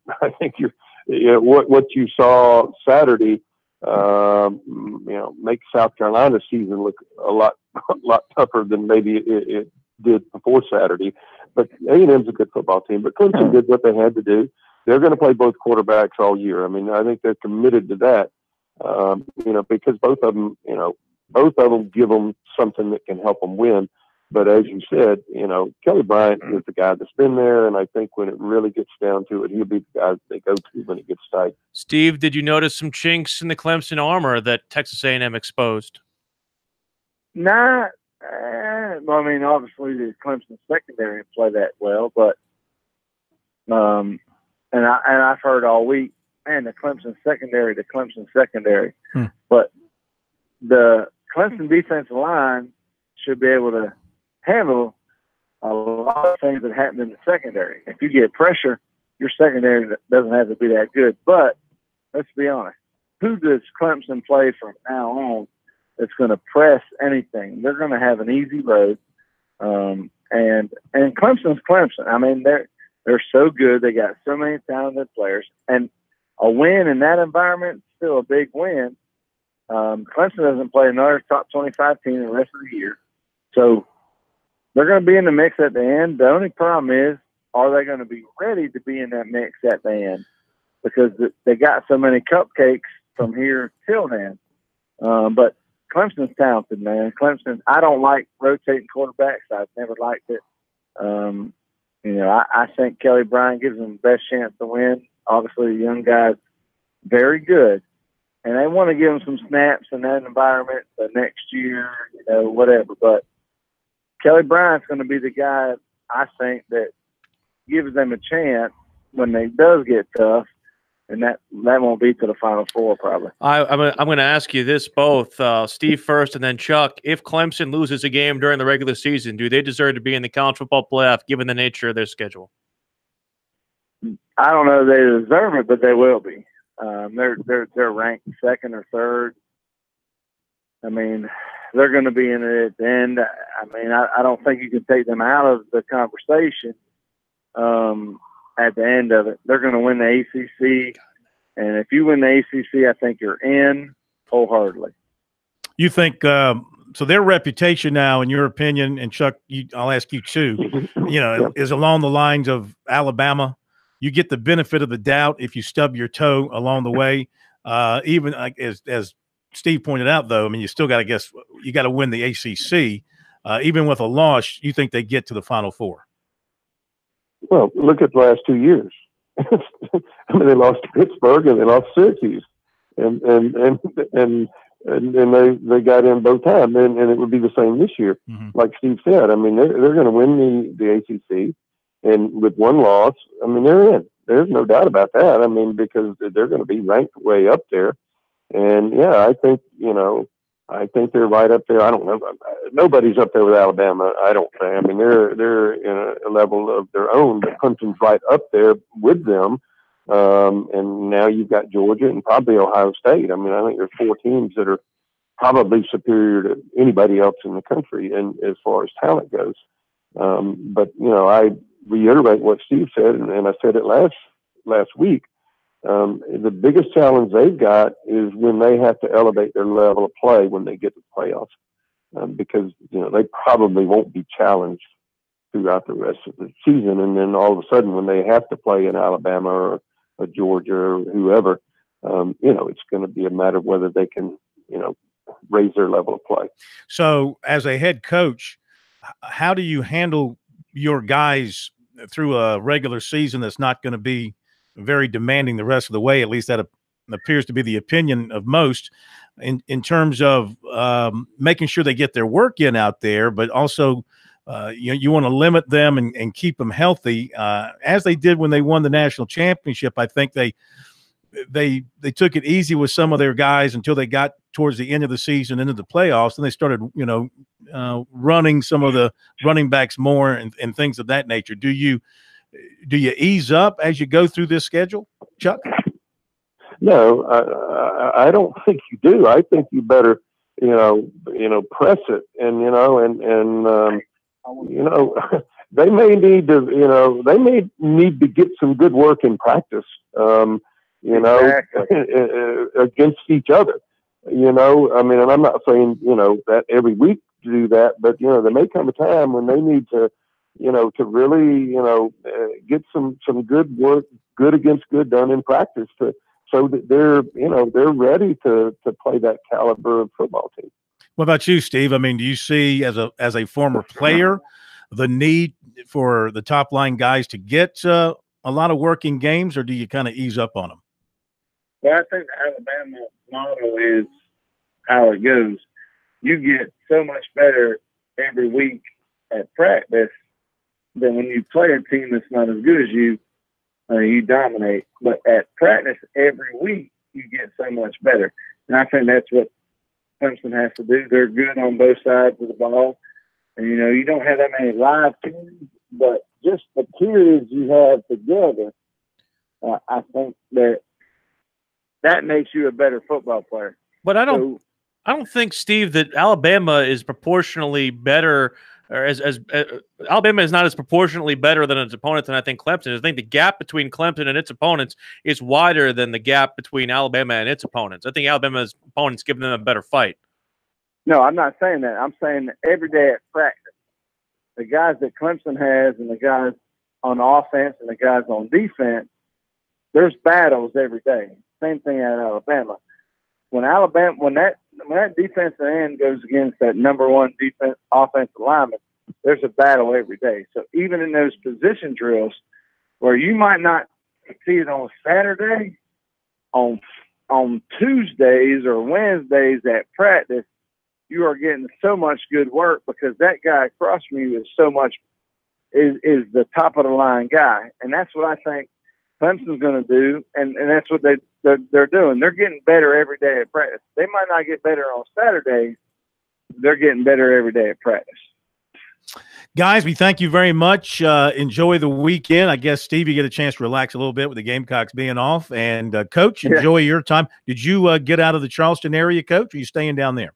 what you saw Saturday, makes South Carolina's season look a lot tougher than maybe it did before Saturday. But A&M's a good football team. But Clemson did what they had to do. They're going to play both quarterbacks all year. I mean, I think they're committed to that. Because both of them give them something that can help them win. But as you said, Kelly Bryant is the guy that's been there, and I think when it really gets down to it, he'll be the guy that they go to when it gets tight. Steve, did you notice some chinks in the Clemson armor that Texas A&M exposed? Nah. Obviously the Clemson secondary didn't play that well, but and I've heard all week, man, the Clemson secondary. But the Clemson defensive line should be able to handle a lot of things that happen in the secondary. If you get pressure, your secondary doesn't have to be that good. But let's be honest, who does Clemson play from now on that's going to press anything? They're going to have an easy road. And Clemson's Clemson. I mean, they're so good. They got so many talented players, and a win in that environment is still a big win. Clemson doesn't play another top 25 team the rest of the year. So they're going to be in the mix at the end. The only problem is, are they going to be ready to be in that mix at the end? Because they got so many cupcakes from here till then. But Clemson's talented, man. Clemson, I don't like rotating quarterbacks. I've never liked it. I think Kelly Bryant gives them the best chance to win. Obviously, the young guy's very good. And they want to give him some snaps in that environment the next year, whatever. But Kelly Bryant's going to be the guy, I think, that gives them a chance when they does get tough, and that won't be to the Final Four probably. I'm going to ask you this both, Steve first and then Chuck. If Clemson loses a game during the regular season, do they deserve to be in the college football playoff given the nature of their schedule? I don't know if they deserve it, but they will be. They're ranked second or third. I mean, they're going to be in it at the end. I mean, I don't think you can take them out of the conversation at the end of it. They're going to win the ACC, and if you win the ACC, I think you're in wholeheartedly. You think so? Their reputation now, in your opinion, and Chuck, I'll ask you too. Is along the lines of Alabama. You get the benefit of the doubt if you stub your toe along the way. Even as Steve pointed out, though, I mean, you still got to you got to win the ACC. Even with a loss, you think they get to the Final Four? Well, look at the last 2 years. I mean, they lost to Pittsburgh and they lost to Syracuse, and they got in both times, and it would be the same this year. Mm-hmm. Like Steve said, I mean, they're going to win the ACC, and with one loss, I mean, they're in. There's no doubt about that. I mean, because they're going to be ranked way up there, and yeah, I think they're right up there. I don't know. Nobody's up there with Alabama. I don't think. I mean, they're in a level of their own. But Clemson's right up there with them. And now you've got Georgia and probably Ohio State. I mean, I think there's 4 teams that are probably superior to anybody else in the country, and as far as talent goes. But I reiterate what Steve said, and I said it last week. The biggest challenge they've got is when they have to elevate their level of play when they get to the playoffs, because they probably won't be challenged throughout the rest of the season, and then all of a sudden when they have to play in Alabama or Georgia or whoever, it's going to be a matter of whether they can raise their level of play. So, as a head coach, how do you handle your guys through a regular season that's not going to be very demanding the rest of the way? At least that appears to be the opinion of most, in terms of making sure they get their work in out there, but also you want to limit them and keep them healthy, as they did when they won the national championship. I think they took it easy with some of their guys until they got towards the end of the season, into the playoffs, and they started, running some of the running backs more and things of that nature. Do you ease up as you go through this schedule, Chuck? No, I don't think you do. I think you better, press it, and they may need to get some good work in practice. Exactly. Against each other, and I'm not saying, that every week to do that, but, there may come a time when they need to, to really, get some good work, good against good done in practice so that they're ready to play that caliber of football team. What about you, Steve? Do you see as a former player the need for the top line guys to get a lot of work in games, or do you kind of ease up on them? Well, I think the Alabama model is how it goes. You get so much better every week at practice than when you play a team that's not as good as you. You dominate. But at practice every week, you get so much better. And I think that's what Clemson has to do. They're good on both sides of the ball. And, you don't have that many live teams, but just the periods you have together, I think that makes you a better football player. But I don't think, Steve, that Alabama is proportionally better, or as Alabama is not as proportionally better than its opponents than I think Clemson is. I think the gap between Clemson and its opponents is wider than the gap between Alabama and its opponents. I think Alabama's opponents give them a better fight. No, I'm not saying that. I'm saying that every day at practice, the guys that Clemson has and the guys on offense and the guys on defense, there's battles every day. Same thing at Alabama. When that defensive end goes against that number one offensive lineman, there's a battle every day. So even in those position drills where you might not see it on Saturday, on Tuesdays or Wednesdays at practice, you are getting so much good work because that guy across from you is the top of the line guy. And that's what I think Clemson's going to do, and that's what they're doing. They're getting better every day at practice. They might not get better on Saturdays. They're getting better every day at practice. Guys, we thank you very much. Enjoy the weekend. I guess, Steve, you get a chance to relax a little bit with the Gamecocks being off. And, Coach, enjoy your time. Did you get out of the Charleston area, Coach, or are you staying down there?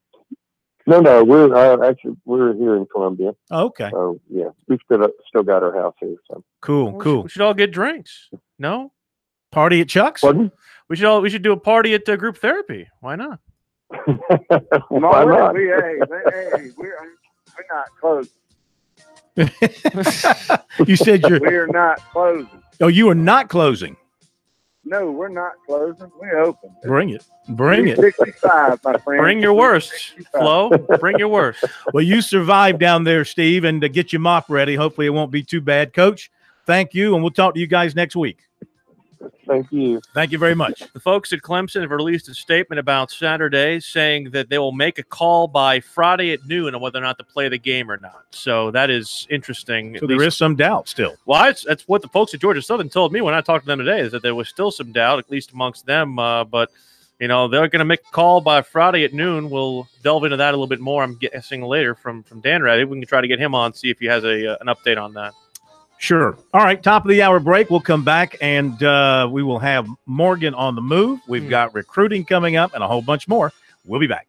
No, we're here in Columbia. Oh, okay. So yeah, we've still got our house here. So cool. We should all get drinks. No party at Chuck's. Pardon? We should do a party at group therapy. Why not? Why not? We're not closing. You said we're not closing. Oh, you are not closing. No, we're not closing. We're open. Bring it. 65, my friend. Bring your worst, Flo. Bring your worst. Well, you survived down there, Steve, and to get your mop ready. Hopefully it won't be too bad. Coach, thank you, and we'll talk to you guys next week. Thank you. Thank you very much. The folks at Clemson have released a statement about Saturday saying that they will make a call by Friday at noon on whether or not to play the game or not. So that is interesting. So there is some doubt still. Well, that's what the folks at Georgia Southern told me when I talked to them today, is that there was still some doubt, at least amongst them. But, they're going to make a call by Friday at noon. We'll delve into that a little bit more, I'm guessing, later from Dan Reddy. We can try to get him on, see if he has an update on that. Sure. All right, top of the hour break. We'll come back, and we will have Morgan on the move. We've got recruiting coming up and a whole bunch more. We'll be back.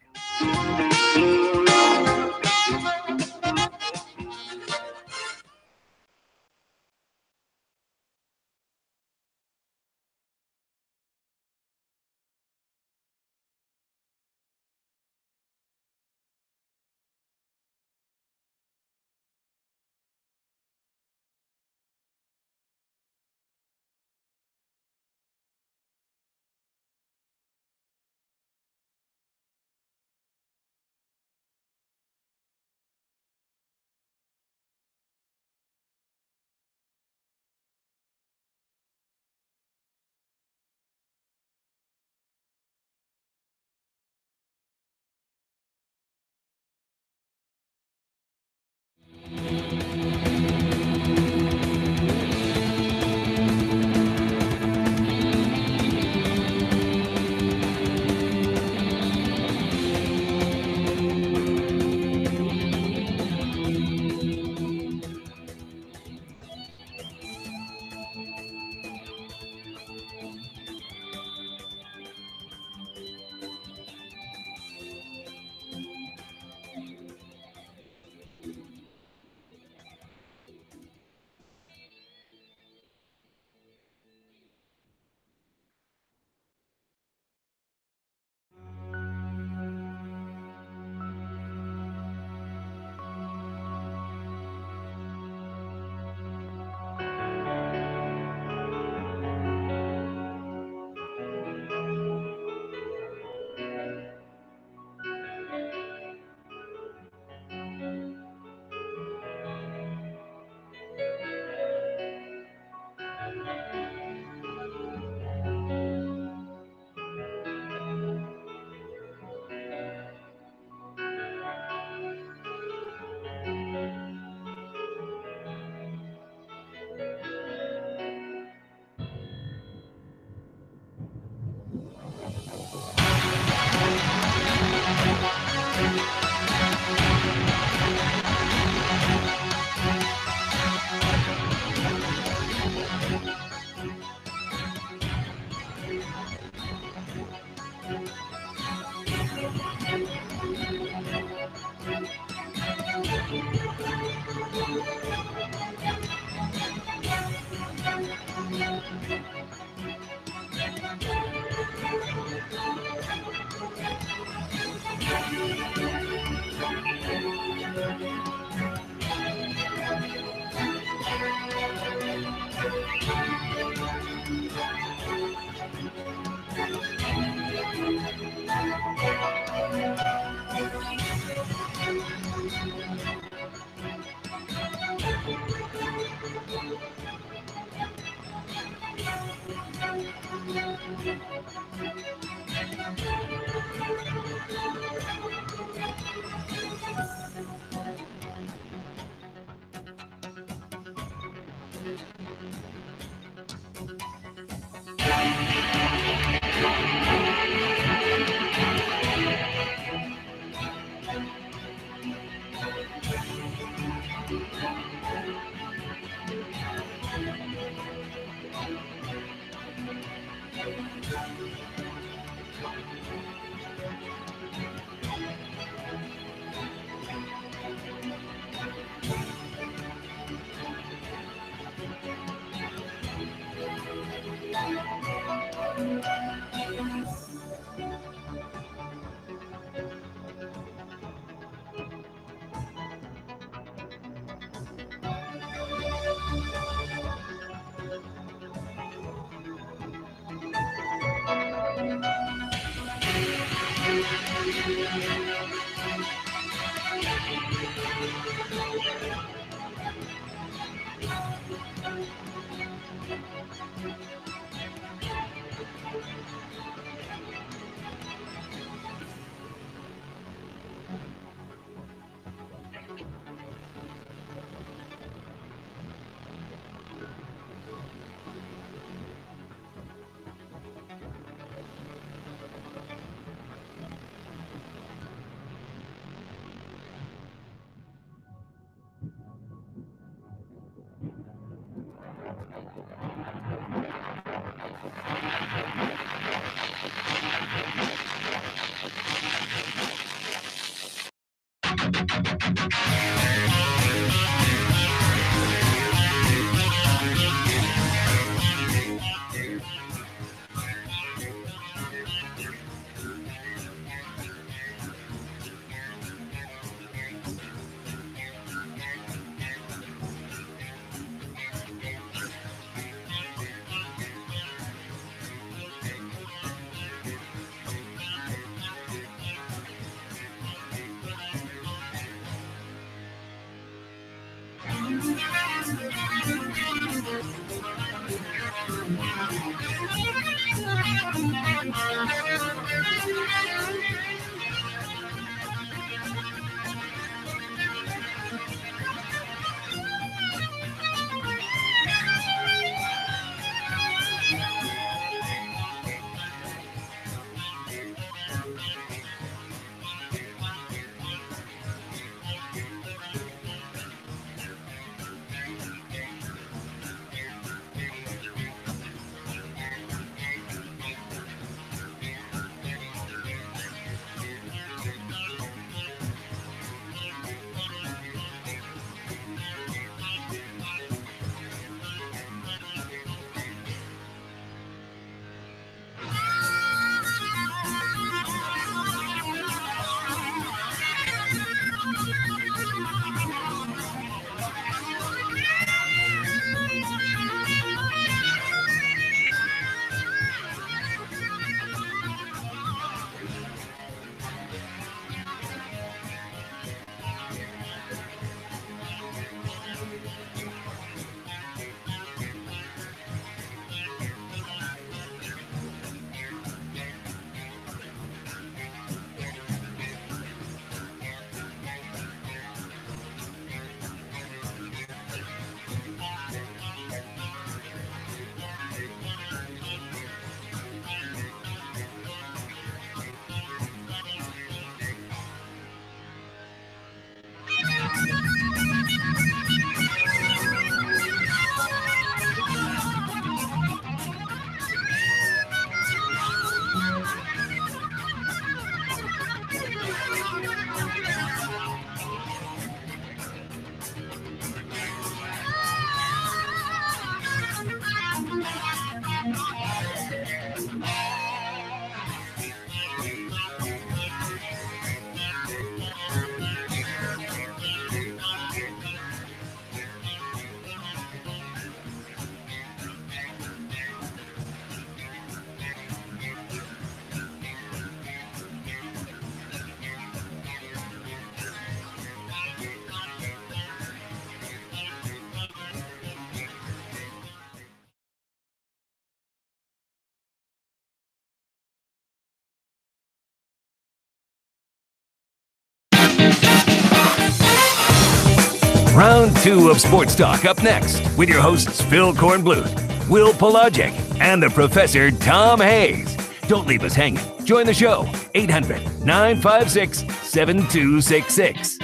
2 of Sports Talk up next with your hosts Phil Kornbluth, Will Pelagic, and the Professor Tom Hayes. Don't leave us hanging. Join the show, 800-956-7266.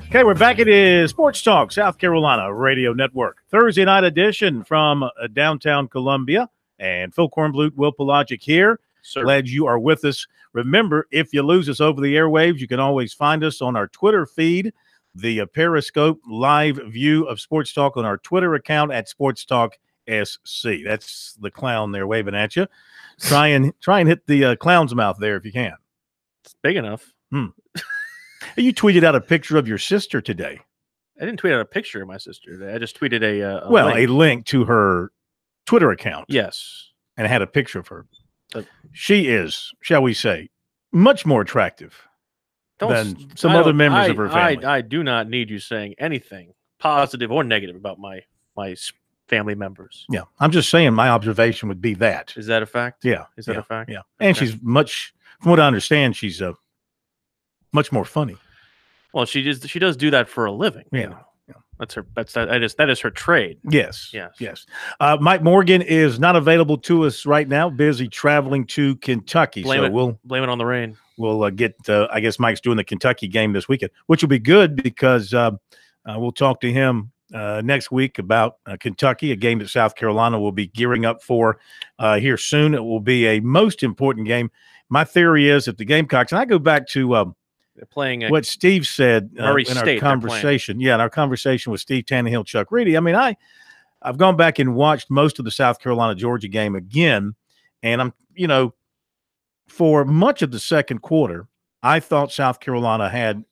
Okay, we're back. It is Sports Talk, South Carolina Radio Network. Thursday night edition from downtown Columbia. And Phil Kornbluth, Will Pelagic here. Sir. Glad you are with us. Remember, if you lose us over the airwaves, you can always find us on our Twitter feed, the Periscope live view of Sports Talk on our Twitter account at SportsTalkSC. That's the clown there waving at you. Try and hit the clown's mouth there if you can. It's big enough. You tweeted out a picture of your sister today. I didn't tweet out a picture of my sister today. I just tweeted a link to her Twitter account. Yes. And it had a picture of her. She is, shall we say, much more attractive than some other members of her family. I do not need you saying anything positive or negative about my family members. Yeah. I'm just saying my observation would be that. Is that a fact? Yeah. Is that a fact? Yeah. And she's much, from what I understand, she's much more funny. Well, she does do that for a living. Yeah. You know? That is her trade. Yes. Mike Morgan is not available to us right now, busy traveling to Kentucky. We'll blame it on the rain. We'll get I guess Mike's doing the Kentucky game this weekend, which will be good because we'll talk to him next week about Kentucky, a game that South Carolina will be gearing up for here soon. It will be a most important game. My theory is if the Gamecocks, and I go back to they're playing what Steve said in our State, conversation. Yeah, in our conversation with Steve Tannehill, Chuck Reedy. I mean, I've gone back and watched most of the South Carolina-Georgia game again, and I'm, for much of the second quarter, I thought South Carolina had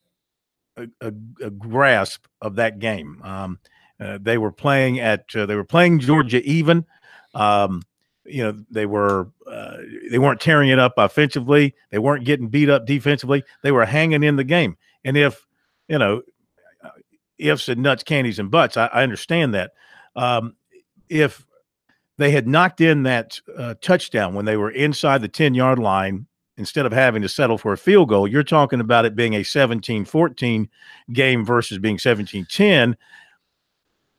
a grasp of that game. They were playing Georgia even. They weren't tearing it up offensively. They weren't getting beat up defensively. They were hanging in the game. And if, ifs and nuts, candies and butts, I understand that. If they had knocked in that touchdown when they were inside the 10-yard line, instead of having to settle for a field goal, you're talking about it being a 17-14 game versus being 17-10.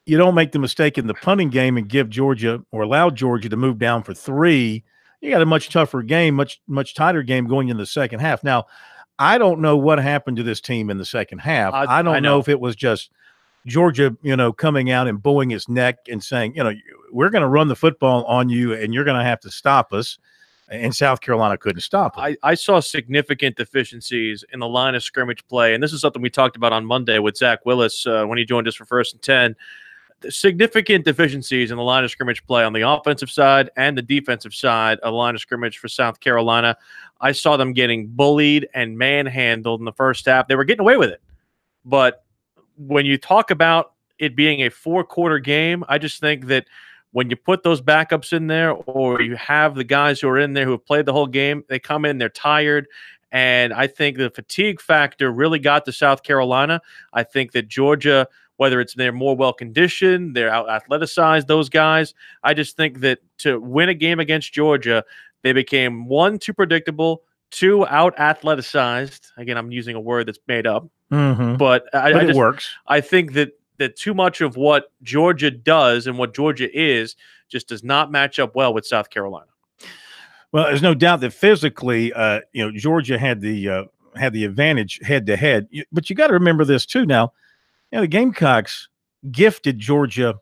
You don't make the mistake in the punting game and give Georgia or allow Georgia to move down for 3. You got a much tougher game, much tighter game going in the second half. Now, I don't know what happened to this team in the second half. I don't know if it was just Georgia, coming out and bowing its neck and saying, we're going to run the football on you and you're going to have to stop us. And South Carolina couldn't stop it. I saw significant deficiencies in the line of scrimmage play. And this is something we talked about on Monday with Zach Willis when he joined us for 1st and 10. Significant deficiencies in the line of scrimmage play on the offensive side and the defensive side of the line of scrimmage for South Carolina. I saw them getting bullied and manhandled in the first half. They were getting away with it. But when you talk about it being a 4-quarter game, I just think that when you put those backups in there or you have the guys who are in there who have played the whole game, they come in, they're tired. And I think the fatigue factor really got to South Carolina. I think that Georgia, whether it's they're more well-conditioned, they're out-athleticized, those guys. I just think that to win a game against Georgia, they became, 1, too predictable, 2, out-athleticized. Again, I'm using a word that's made up. Mm-hmm. But it works. I think that too much of what Georgia does and what Georgia is just does not match up well with South Carolina. Well, there's no doubt that physically, Georgia had the advantage head-to-head. But you got to remember this, too, now. The Gamecocks gifted Georgia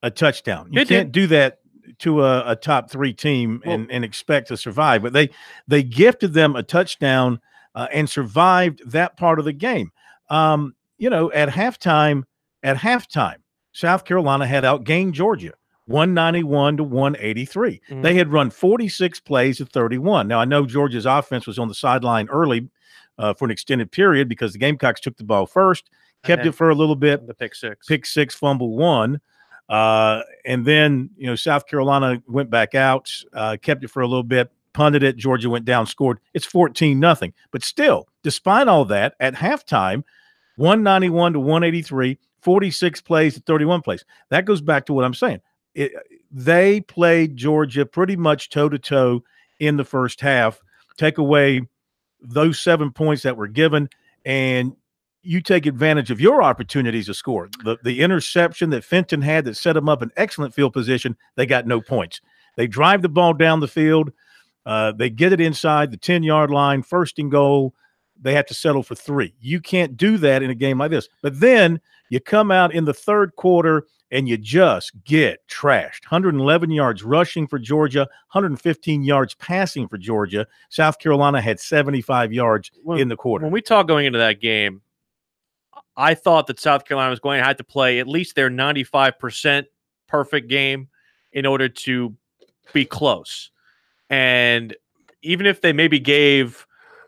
a touchdown. You can't do that to a top 3 team and expect to survive. But they gifted them a touchdown and survived that part of the game. At halftime, South Carolina had outgained Georgia 191 to 183. Mm-hmm. They had run 46 plays at 31. Now, I know Georgia's offense was on the sideline early for an extended period because the Gamecocks took the ball first. Kept it for a little bit. The pick six, fumble 1. And then, South Carolina went back out, kept it for a little bit, punted it. Georgia went down, scored. It's 14-0. But still, despite all that, at halftime, 191 to 183, 46 plays to 31 plays. That goes back to what I'm saying. They played Georgia pretty much toe-to-toe in the first half. Take away those 7 points that were given, and you take advantage of your opportunities to score. The interception that Fenton had that set them up in excellent field position, they got no points. They drive the ball down the field. They get it inside the 10-yard line, 1st and goal. They have to settle for 3. You can't do that in a game like this. But then you come out in the 3rd quarter and you just get trashed. 111 yards rushing for Georgia, 115 yards passing for Georgia. South Carolina had 75 yards in the quarter. When we talk going into that game, I thought that South Carolina was going to have to play at least their 95% perfect game in order to be close. And even if they maybe gave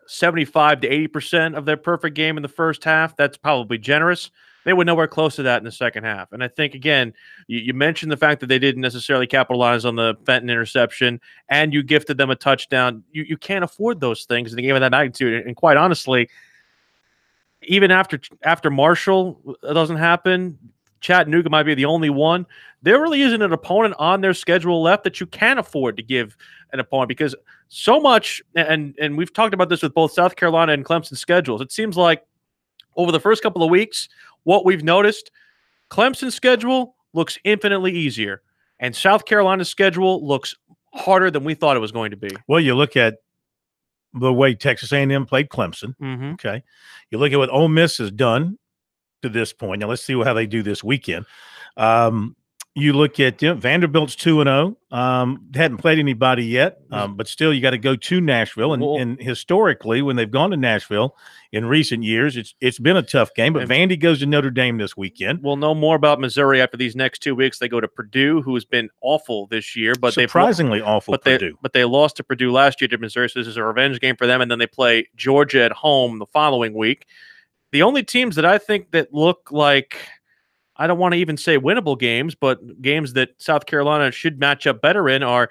75 to 80% of their perfect game in the first half, that's probably generous. They were nowhere close to that in the second half. And I think, again, you mentioned the fact that they didn't necessarily capitalize on the Fenton interception, and you gifted them a touchdown. You can't afford those things in a game of that magnitude. And quite honestly, even after Marshall doesn't happen, Chattanooga might be the only one. There really isn't an opponent on their schedule left that you can afford to give an opponent, because so much, and we've talked about this with both South Carolina and Clemson's schedules. It seems like over the first couple of weeks, what we've noticed, Clemson's schedule looks infinitely easier, and South Carolina's schedule looks harder than we thought it was going to be. Well, you look at the way Texas A&M played Clemson. Mm-hmm. Okay. You look at what Ole Miss has done to this point. Now, let's see how they do this weekend. You look at Vanderbilt's 2-0. Hadn't played anybody yet, but still you got to go to Nashville. And historically, when they've gone to Nashville in recent years, it's been a tough game. But Vandy goes to Notre Dame this weekend. We'll know more about Missouri after these next 2 weeks. They go to Purdue, who has been awful this year. But surprisingly awful, Purdue. But they lost to Purdue last year to Missouri, so this is a revenge game for them. And then they play Georgia at home the following week. The only teams that I think that look like, I don't want to even say winnable games, but games that South Carolina should match up better in are,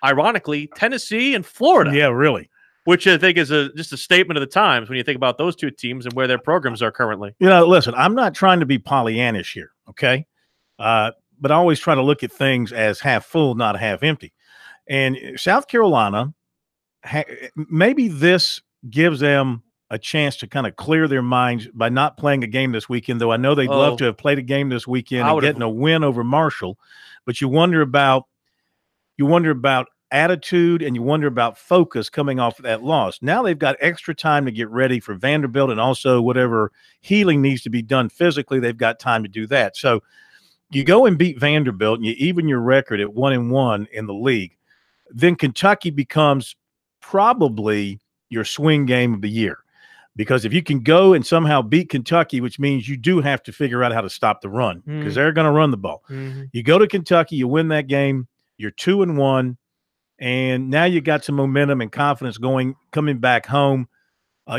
ironically, Tennessee and Florida. Yeah, really. Which I think is just a statement of the times when you think about those two teams and where their programs are currently. Listen, I'm not trying to be Pollyannish here, okay? But I always try to look at things as half full, not half empty. And South Carolina, maybe this gives them a chance to kind of clear their minds by not playing a game this weekend, though I know they'd love to have played a game this weekend and getting a win over Marshall. But you wonder about attitude and you wonder about focus coming off of that loss. Now they've got extra time to get ready for Vanderbilt, and also whatever healing needs to be done physically, they've got time to do that. So you go and beat Vanderbilt and you even your record at 1-1 in the league. Then Kentucky becomes probably your swing game of the year. Because if you can go and somehow beat Kentucky, which means you do have to figure out how to stop the run, because they're going to run the ball. Mm-hmm. You go to Kentucky, you win that game, you're 2-1, and now you got some momentum and confidence coming back home.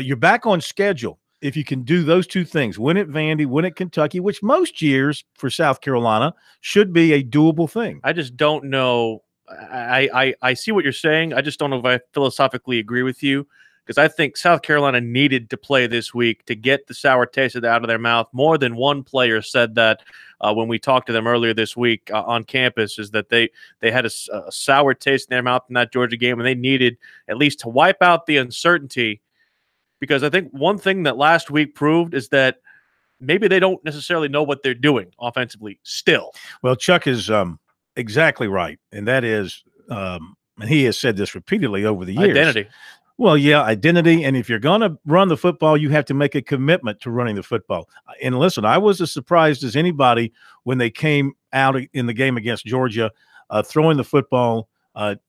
You're back on schedule if you can do those two things, win at Vandy, win at Kentucky, which most years for South Carolina should be a doable thing. I just don't know. I see what you're saying. I just don't know if I philosophically agree with you. Because I think South Carolina needed to play this week to get the sour taste out of their mouth. More than one player said that when we talked to them earlier this week on campus, is that they had a sour taste in their mouth in that Georgia game, and they needed at least to wipe out the uncertainty. Because I think one thing that last week proved is that maybe they don't necessarily know what they're doing offensively still. Well, Chuck is exactly right, and that is, and he has said this repeatedly over the years. Identity. Well, yeah, identity. And if you're going to run the football, you have to make a commitment to running the football. And listen, I was as surprised as anybody when they came out in the game against Georgia, throwing the football,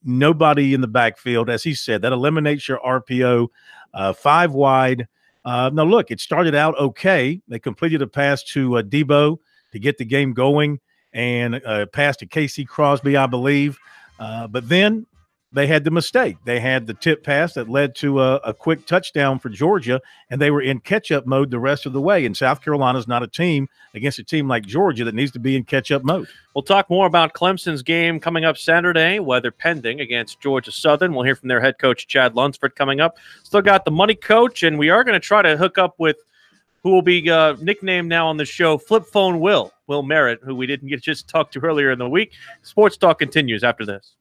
nobody in the backfield. As he said, that eliminates your RPO, 5 wide. Now, look, it started out okay. They completed a pass to Debo to get the game going, and a pass to Casey Crosby, I believe. But then they had the mistake. They had the tip pass that led to a quick touchdown for Georgia, and they were in catch-up mode the rest of the way. And South Carolina's not a team against a team like Georgia that needs to be in catch-up mode. We'll talk more about Clemson's game coming up Saturday, weather pending, against Georgia Southern. We'll hear from their head coach, Chad Lunsford, coming up. Still got the money coach, and we are going to try to hook up with who will be nicknamed now on the show Flip Phone Will Merritt, who we didn't get to just talk to earlier in the week. Sports Talk continues after this.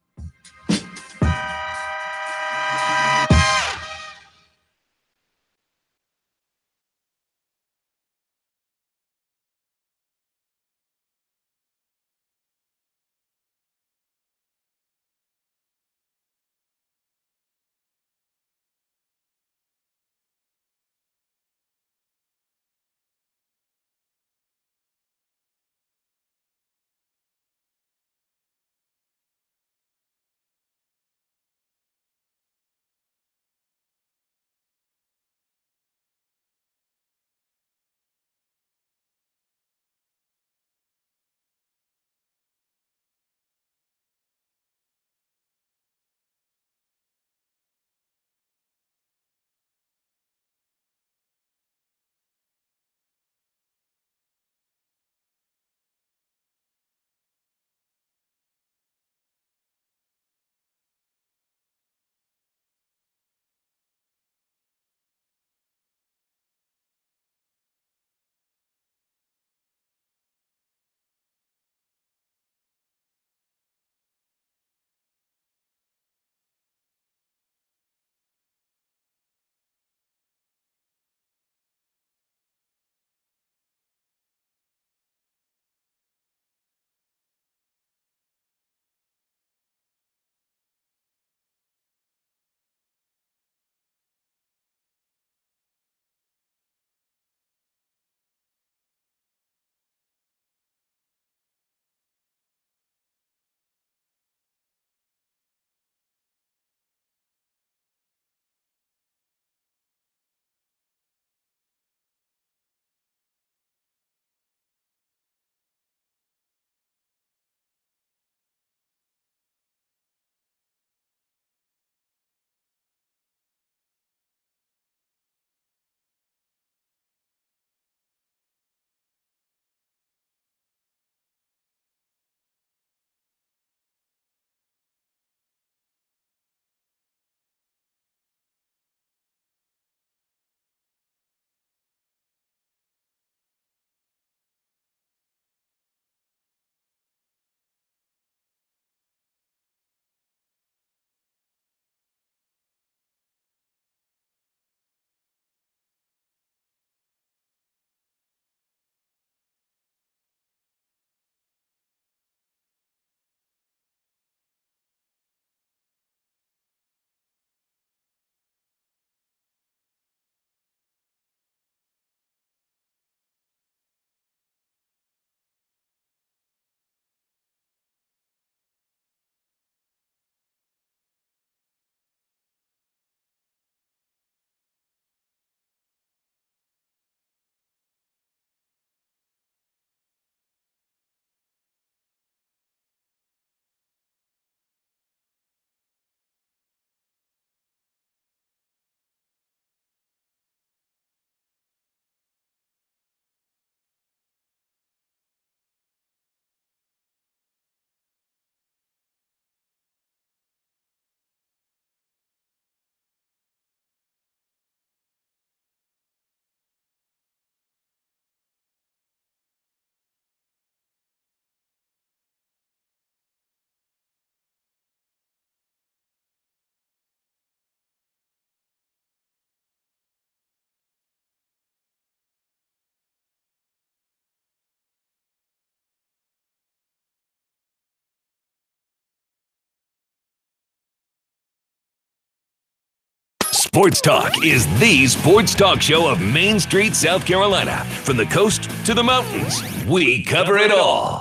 Sports Talk is the sports talk show of Main Street, South Carolina. From the coast to the mountains, we cover it all.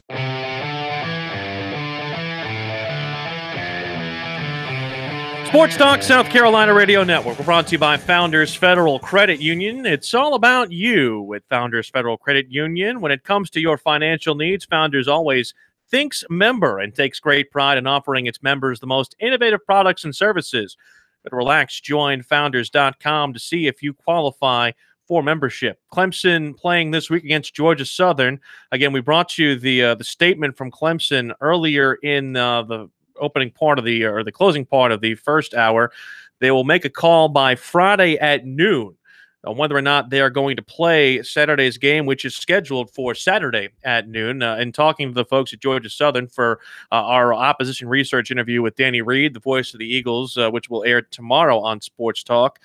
Sports Talk South Carolina Radio Network. We're brought to you by Founders Federal Credit Union. It's all about you with Founders Federal Credit Union. When it comes to your financial needs, Founders always thinks member and takes great pride in offering its members the most innovative products and services. But relax, join Founders.com to see if you qualify for membership. Clemson playing this week against Georgia Southern. Again, we brought you the statement from Clemson earlier in the opening part of the closing part of the first hour. They will make a call by Friday at noon on whether or not they are going to play Saturday's game, which is scheduled for Saturday at noon. And talking to the folks at Georgia Southern for our opposition research interview with Danny Reed, the voice of the Eagles, which will air tomorrow on Sports Talk.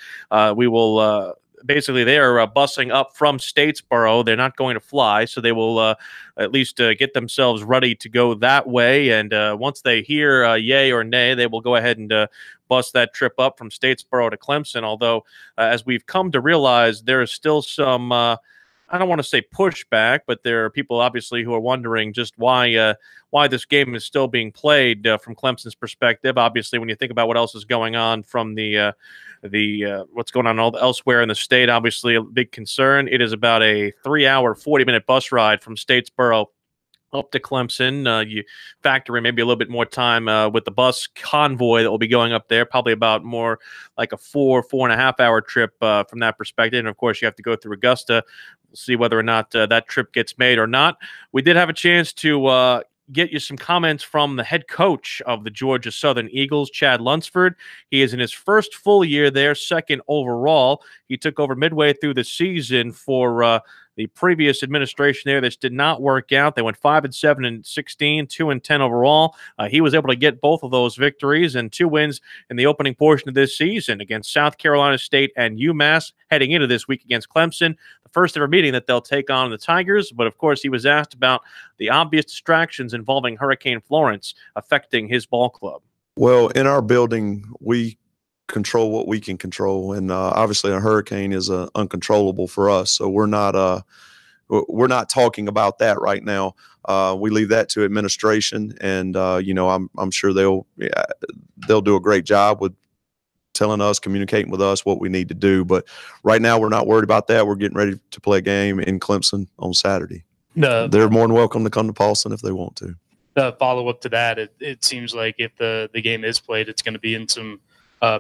We will basically, they are busing up from Statesboro. They're not going to fly, so they will at least get themselves ready to go that way. And once they hear yay or nay, they will go ahead and bus that trip up from Statesboro to Clemson. Although, as we've come to realize, there is still some, I don't want to say pushback, but there are people obviously who are wondering just why this game is still being played from Clemson's perspective. Obviously, when you think about what else is going on from the what's going on elsewhere in the state, obviously a big concern. It is about a 3-hour, 40-minute bus ride from Statesboro up to Clemson. You factor in maybe a little bit more time with the bus convoy that will be going up there, probably about more like a 4.5 hour trip from that perspective. And of course, you have to go through Augusta. We'll see whether or not that trip gets made or not. We did have a chance to get you some comments from the head coach of the Georgia Southern Eagles, Chad Lunsford. He is in his first full year there, second overall. He took over midway through the season for the previous administration there. This did not work out. They went 5-7 and 16, 2-10 overall. He was able to get both of those victories and 2 wins in the opening portion of this season against South Carolina State and UMass, heading into this week against Clemson, the first ever meeting that they'll take on the Tigers. But of course, he was asked about the obvious distractions involving Hurricane Florence affecting his ball club. Well, in our building, we control what we can control, and obviously a hurricane is uncontrollable for us, so we're not talking about that right now. We leave that to administration, and I'm sure they'll do a great job with telling us, communicating with us what we need to do. But right now we're not worried about that. We're getting ready to play a game in Clemson on Saturday. They're more than welcome to come to Paulson if they want to. The follow-up to that, it seems like if the game is played, it's going to be in some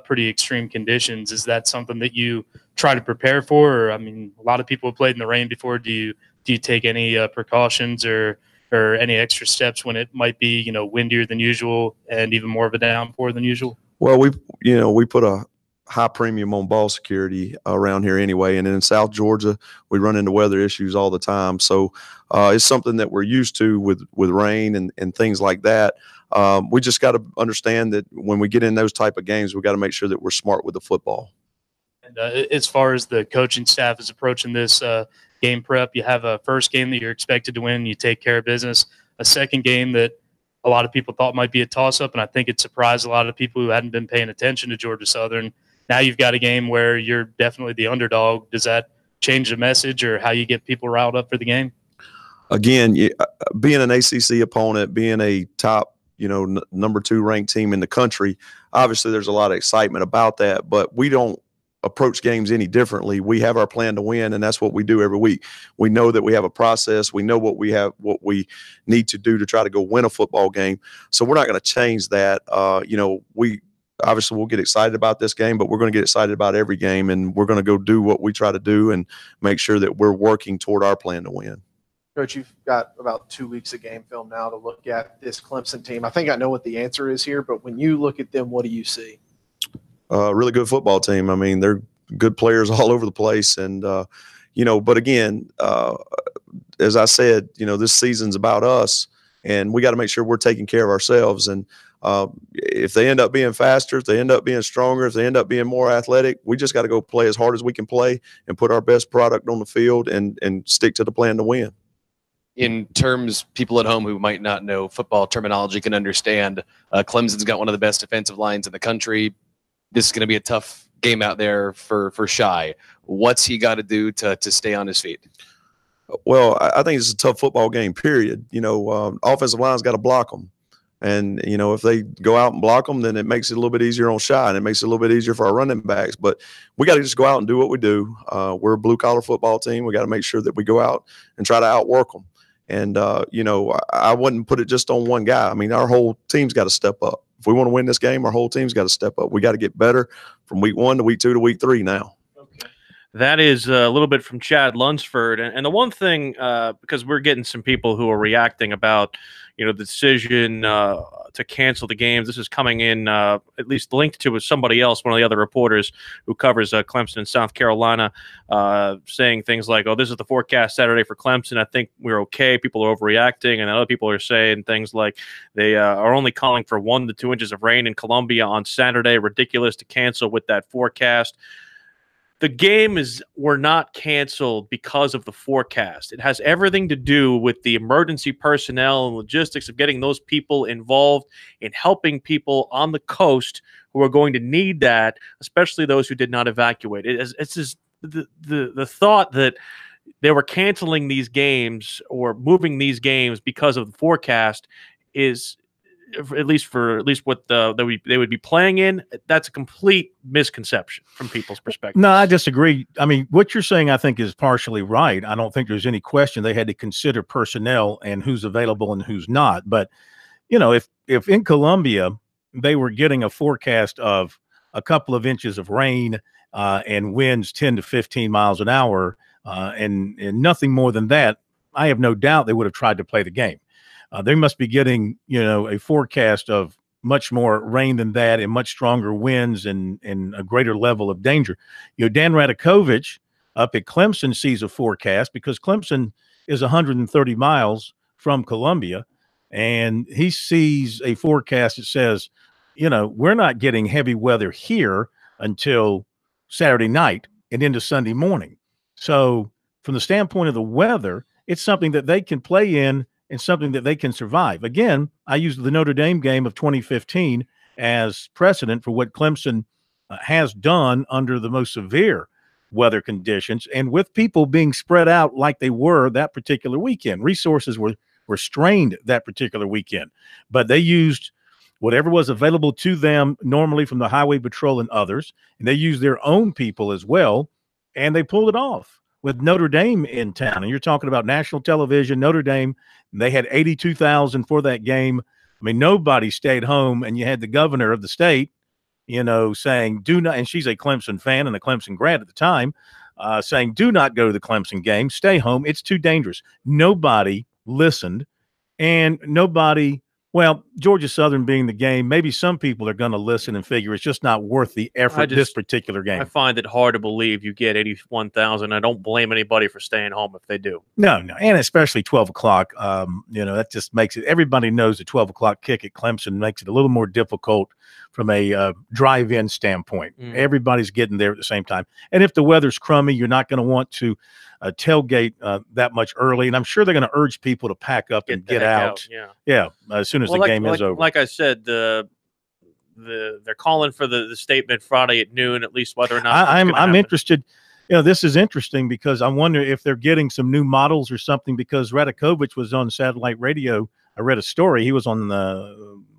pretty extreme conditions. Is that something that you try to prepare for? Or, I mean, a lot of people have played in the rain before. Do you take any precautions or any extra steps when it might be, windier than usual and even more of a downpour than usual? Well, we put a high premium on ball security around here anyway. And in South Georgia, we run into weather issues all the time. So it's something that we're used to with rain and things like that. We just got to understand that when we get in those type of games, we got to make sure that we're smart with the football. And as far as the coaching staff is approaching this game prep, you have a first game that you're expected to win. You take care of business. A second game that a lot of people thought might be a toss-up, and I think it surprised a lot of people who hadn't been paying attention to Georgia Southern. Now you've got a game where you're definitely the underdog. Does that change the message or how you get people riled up for the game? Again, being an ACC opponent, being a top, number 2 ranked team in the country, obviously there's a lot of excitement about that, but we don't approach games any differently. We have our plan to win, and that's what we do every week. We know that we have a process. We know what we need to do to try to go win a football game. So we're not going to change that. We'll get excited about this game, but we're going to get excited about every game, and we're going to go do what we try to do and make sure that we're working toward our plan to win. Coach, you've got about 2 weeks of game film now to look at this Clemson team. I think I know what the answer is here, but when you look at them, what do you see? Really good football team. I mean, they're good players all over the place. And, but again, as I said, this season's about us, and we got to make sure we're taking care of ourselves. And if they end up being faster, if they end up being stronger, if they end up being more athletic, we just got to go play as hard as we can play and put our best product on the field and stick to the plan to win. In terms, people at home who might not know football terminology can understand, Clemson's got one of the best defensive lines in the country. This is going to be a tough game out there for Shy. What's he got to do to stay on his feet? Well, I think it's a tough football game, period. Offensive line's got to block them. And, if they go out and block them, then it makes it a little bit easier on Shy, and it makes it a little bit easier for our running backs. But we got to just go out and do what we do. We're a blue-collar football team. We got to make sure that we go out and try to outwork them. And, I wouldn't put it just on one guy. I mean, our whole team's got to step up. If we want to win this game, our whole team's got to step up. We got to get better from week 1 to week 2 to week 3 now. That is a little bit from Chad Lunsford. And the one thing, because we're getting some people who are reacting about, the decision to cancel the games. This is coming in, at least linked to with somebody else, one of the other reporters who covers Clemson and South Carolina, saying things like, oh, this is the forecast Saturday for Clemson. I think we're okay. People are overreacting. And other people are saying things like they are only calling for 1 to 2 inches of rain in Columbia on Saturday. Ridiculous to cancel with that forecast. The game were not canceled because of the forecast. It has everything to do with the emergency personnel and logistics of getting those people involved in helping people on the coast who are going to need that, especially those who did not evacuate. It's just the thought that they were canceling these games or moving these games because of the forecast is, at least what they would be playing in, that's a complete misconception from people's perspective. No, I disagree. I mean, what you're saying, I think, is partially right. I don't think there's any question they had to consider personnel and who's available and who's not. But, if in Columbia they were getting a forecast of a couple of inches of rain and winds 10 to 15 miles an hour and nothing more than that, I have no doubt they would have tried to play the game. They must be getting, a forecast of much more rain than that and much stronger winds and a greater level of danger. Dan Radakovich up at Clemson sees a forecast because Clemson is 130 miles from Columbia, and he sees a forecast that says, we're not getting heavy weather here until Saturday night and into Sunday morning. So from the standpoint of the weather, it's something that they can play in and something that they can survive. Again, I use the Notre Dame game of 2015 as precedent for what Clemson has done under the most severe weather conditions and with people being spread out like they were that particular weekend. Resources were strained that particular weekend, but they used whatever was available to them normally from the Highway Patrol and others, and they used their own people as well, and they pulled it off with Notre Dame in town. And you're talking about national television, Notre Dame. They had 82,000 for that game. I mean, nobody stayed home, and you had the governor of the state, saying, do not, and she's a Clemson fan and a Clemson grad at the time, saying, do not go to the Clemson game, stay home. It's too dangerous. Nobody listened, and nobody, well, Georgia Southern being the game, maybe some people are going to listen and figure it's just not worth the effort this particular game. I find it hard to believe you get 81,000. I don't blame anybody for staying home if they do. No, and especially 12 o'clock. That just makes it, everybody knows the 12 o'clock kick at Clemson makes it a little more difficult from a drive-in standpoint. Everybody's getting there at the same time. And if the weather's crummy, you're not going to want to tailgate that much early. And I'm sure they're going to urge people to pack up and get out. Yeah, as soon as the game is over. Like I said, they're calling for the statement Friday at noon, at least whether or not I'm interested. This is interesting because I wonder if they're getting some new models or something, because Radakovich was on satellite radio. I read a story. He was on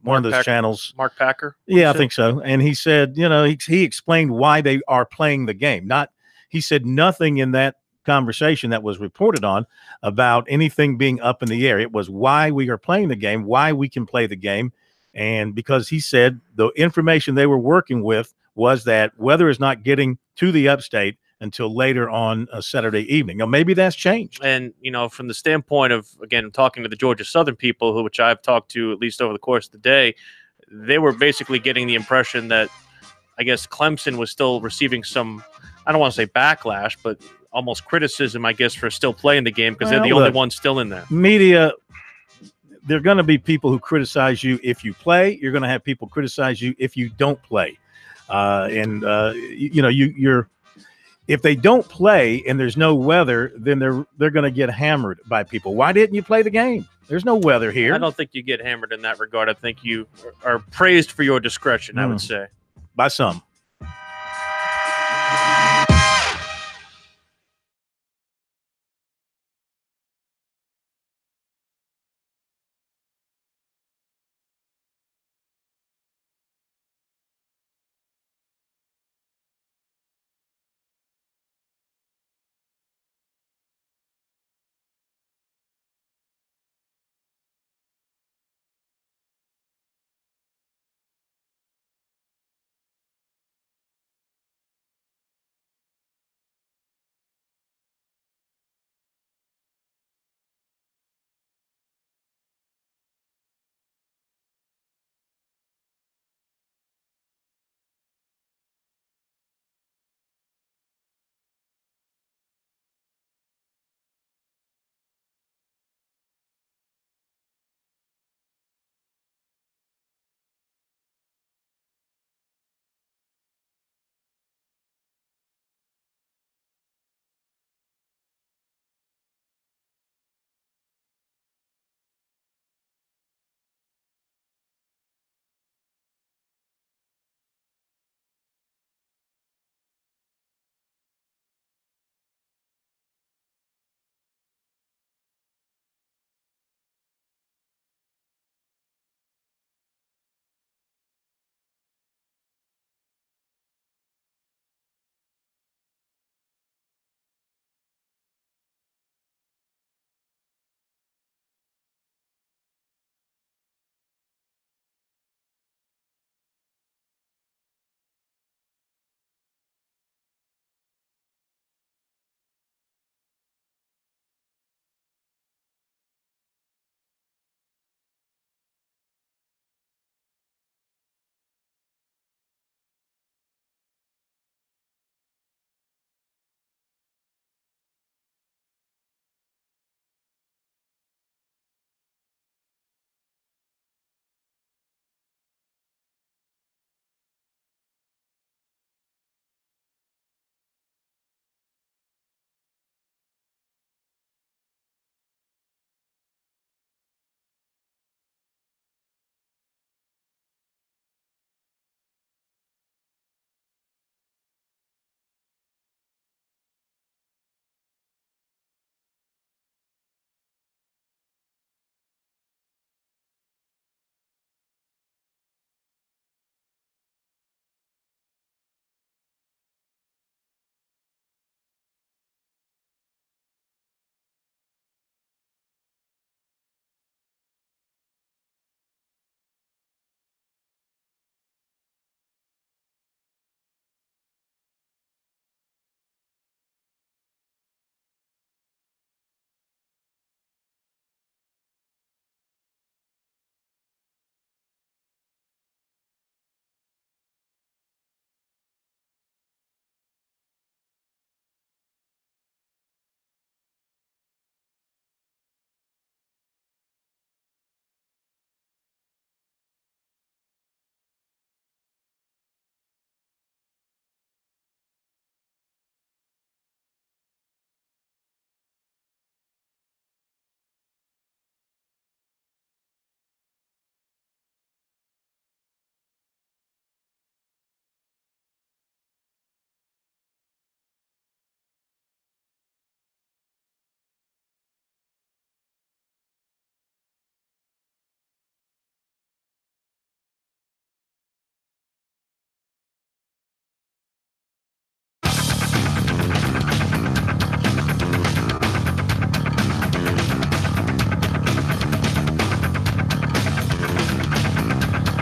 one of those channels. Mark Packer? Yeah, I think so. And he said, he explained why they are playing the game. He said nothing in that conversation that was reported on about anything being up in the air. It was why we are playing the game, why we can play the game. And because he said the information they were working with was that weather is not getting to the upstate until later on a Saturday evening. Now, maybe that's changed. And, from the standpoint of, again, talking to the Georgia Southern people, which I've talked to at least over the course of the day, they were basically getting the impression that, I guess, Clemson was still receiving some, I don't want to say backlash, but almost criticism, I guess, for still playing the game because they're the only ones still in there. Media, there are going to be people who criticize you if you play. You're going to have people criticize you if you don't play. If they don't play and there's no weather, then they're going to get hammered by people. Why didn't you play the game? There's no weather here. I don't think you get hammered in that regard. I think you are praised for your discretion, I would say. By some.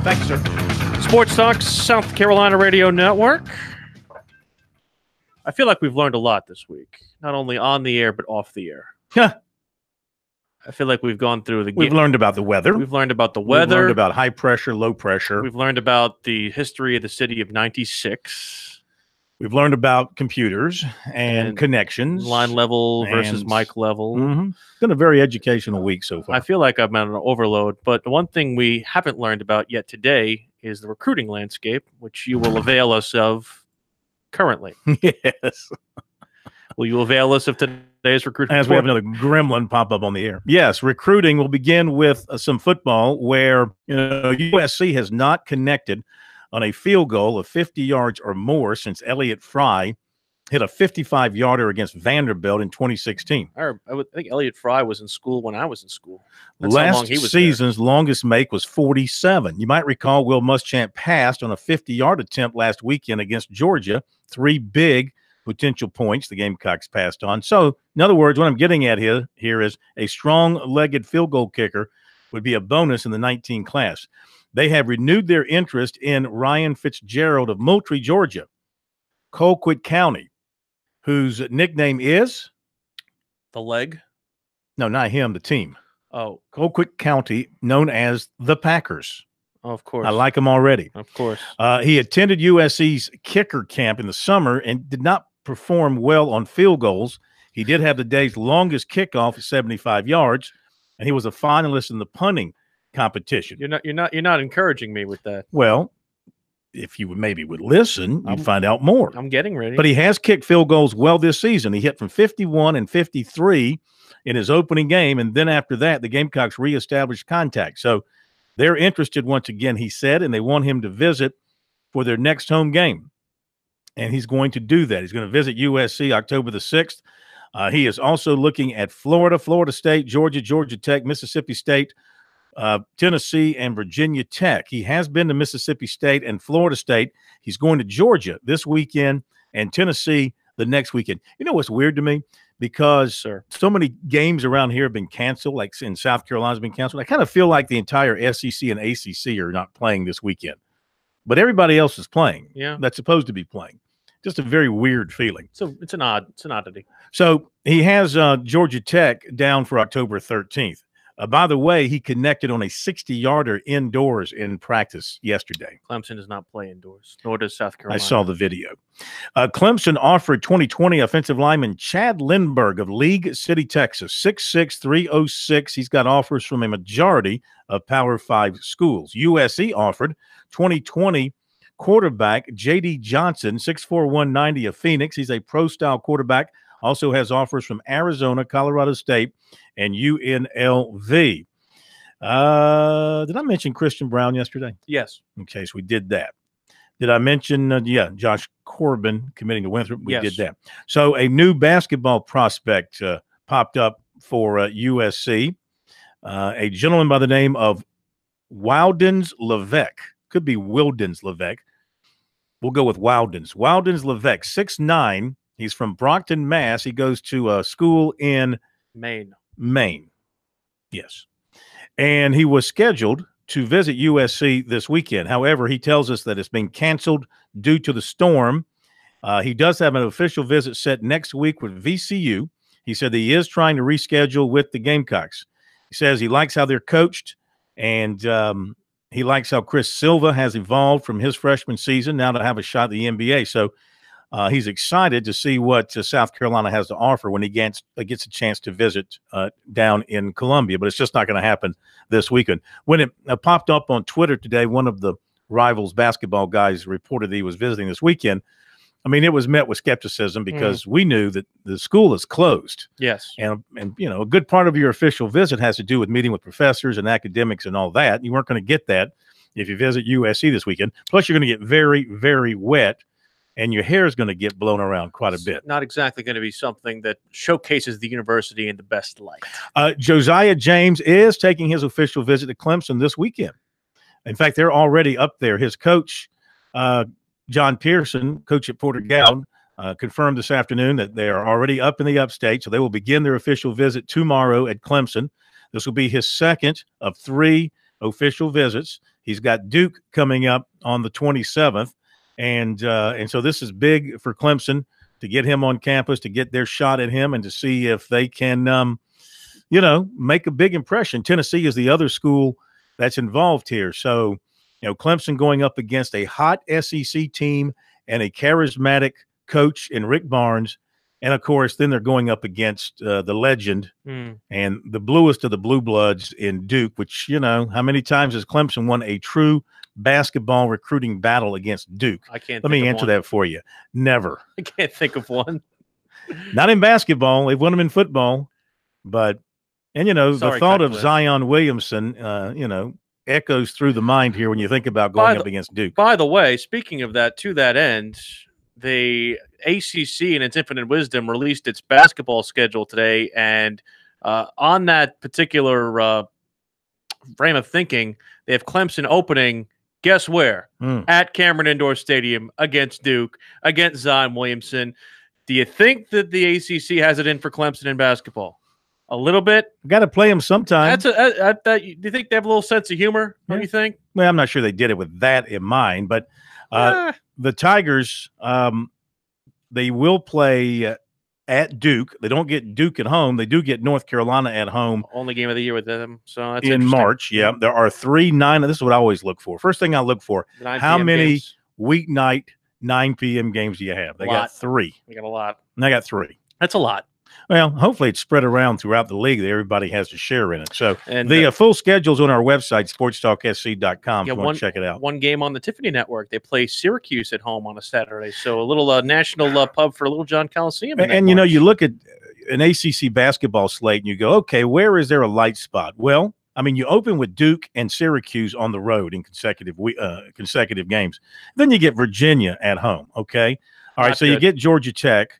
Thank you, sir. Sports Talk South Carolina Radio Network. I feel like we've learned a lot this week, not only on the air but off the air. I feel like we've gone through the game. We've learned about the weather. We've learned about the weather. We've learned about high pressure, low pressure. We've learned about the history of the city of 96. We've learned about computers and connections. Line level versus mic level. It's been a very educational week so far. I feel like I'm on an overload, but the one thing we haven't learned about yet today is the recruiting landscape, which you will avail us of currently. Yes. Will you avail us of today's recruiting? As we have another gremlin pop up on the air. Yes, recruiting will begin with some football where USC has not connected on a field goal of 50 yards or more since Elliott Fry hit a 55-yarder against Vanderbilt in 2016. I think Elliott Fry was in school when I was in school. That's Last how long he was season's longest make was 47. You might recall Will Muschamp passed on a 50-yard attempt last weekend against Georgia. 3 big potential points the Gamecocks passed on. So, in other words, what I'm getting at here is a strong-legged field goal kicker would be a bonus in the 19 class. They have renewed their interest in Ryan Fitzgerald of Moultrie, Georgia, Colquitt County, whose nickname is? The Leg? No, not him, the team. Oh. Colquitt County, known as the Packers. Oh, of course. I like him already. Of course. He attended USC's kicker camp in the summer and did not perform well on field goals. He did have the day's longest kickoff at 75 yards, and he was a finalist in the punting competition. You're not encouraging me with that. Well, if you maybe would listen, you'd find out more. I'm getting ready. But he has kicked field goals well this season. He hit from 51 and 53 in his opening game, and then after that, the Gamecocks reestablished contact. So they're interested once again, he said, and they want him to visit for their next home game. And he's going to do that. He's going to visit USC October the 6th. He is also looking at Florida, Florida State, Georgia, Georgia Tech, Mississippi State, Tennessee, and Virginia Tech. He has been to Mississippi State and Florida State. He's going to Georgia this weekend and Tennessee the next weekend. You know what's weird to me? Because so many games around here have been canceled, like in South Carolina has been canceled. I kind of feel like the entire SEC and ACC are not playing this weekend. But everybody else is playing. Yeah. That's supposed to be playing. Just a very weird feeling. So it's an oddity. So he has Georgia Tech down for October 13th. By the way, he connected on a 60-yarder indoors in practice yesterday. Clemson does not play indoors, nor does South Carolina. I saw the video. Clemson offered 2020 offensive lineman Chad Lindbergh of League City, Texas, 6'6", 306. He's got offers from a majority of Power 5 schools. USC offered 2020 quarterback J.D. Johnson, 6'4", 190 of Phoenix. He's a pro-style quarterback. Also has offers from Arizona, Colorado State, and UNLV. Did I mention Christian Brown yesterday? Yes. Okay, so we did that. Did I mention, Josh Corbin committing to Winthrop? We did that. So a new basketball prospect popped up for USC. A gentleman by the name of Wildens Levesque. Could be Wildens Levesque. We'll go with Wildens. Wildens Levesque, 6'9". He's from Brockton, Mass. He goes to a school in Maine. Yes. And he was scheduled to visit USC this weekend. However, he tells us that it's been canceled due to the storm. He does have an official visit set next week with VCU. He said that he is trying to reschedule with the Gamecocks. He says he likes how they're coached, and he likes how Chris Silva has evolved from his freshman season now to have a shot at the NBA. So he's excited to see what South Carolina has to offer when he gets a chance to visit down in Columbia. But it's just not going to happen this weekend. When it popped up on Twitter today, one of the Rivals basketball guys reported that he was visiting this weekend. I mean, it was met with skepticism because we knew that the school is closed. Yes. And you know, a good part of your official visit has to do with meeting with professors and academics and all that. You weren't going to get that if you visit USC this weekend. Plus, you're going to get very, very wet, and your hair is going to get blown around quite a bit. Not exactly going to be something that showcases the university in the best light. Josiah James is taking his official visit to Clemson this weekend. In fact, they're already up there. His coach, John Pearson, coach at Porter Gown, confirmed this afternoon that they are already up in the upstate, so they will begin their official visit tomorrow at Clemson. This will be his second of 3 official visits. He's got Duke coming up on the 27th, and so this is big for Clemson to get him on campus, to get their shot at him, and to see if they can, make a big impression. Tennessee is the other school that's involved here. So, Clemson going up against a hot SEC team and a charismatic coach in Rick Barnes. And, of course, then they're going up against the legend and the bluest of the blue bloods in Duke, which, how many times has Clemson won a true basketball recruiting battle against Duke? I can't. Let me answer that for you. Never. I can't think of one. Not in basketball. They've won them in football. But, the thought of Zion Williamson, echoes through the mind here when you think about going up against Duke. By the way, speaking of that, to that end, the ACC in its infinite wisdom released its basketball schedule today, and on that particular frame of thinking, they have Clemson opening, guess where? At Cameron Indoor Stadium against Duke, against Zion Williamson. Do you think that the ACC has it in for Clemson in basketball? A little bit? Got to play them sometime. Do you think they have a little sense of humor? Don't you think? Well, I'm not sure they did it with that in mind, but the Tigers, they will play at Duke. They don't get Duke at home. They do get North Carolina at home. Only game of the year with them. So that's in March. Yeah, there are 3 9. This is what I always look for. First thing I look for: how many weeknight 9 p.m. games do you have? They got 3. We got a lot. And they got 3. That's a lot. Well, hopefully it's spread around throughout the league that everybody has to share in it. So and the full schedule's on our website, SportsTalkSC.com, if you want to check it out. One game on the Tiffany Network. They play Syracuse at home on a Saturday. So a little national pub for Little John Coliseum. And you look at an ACC basketball slate and you go, okay, where is there a light spot? Well, I mean, you open with Duke and Syracuse on the road in consecutive games. Then you get Virginia at home, okay? All right, so you get Georgia Tech.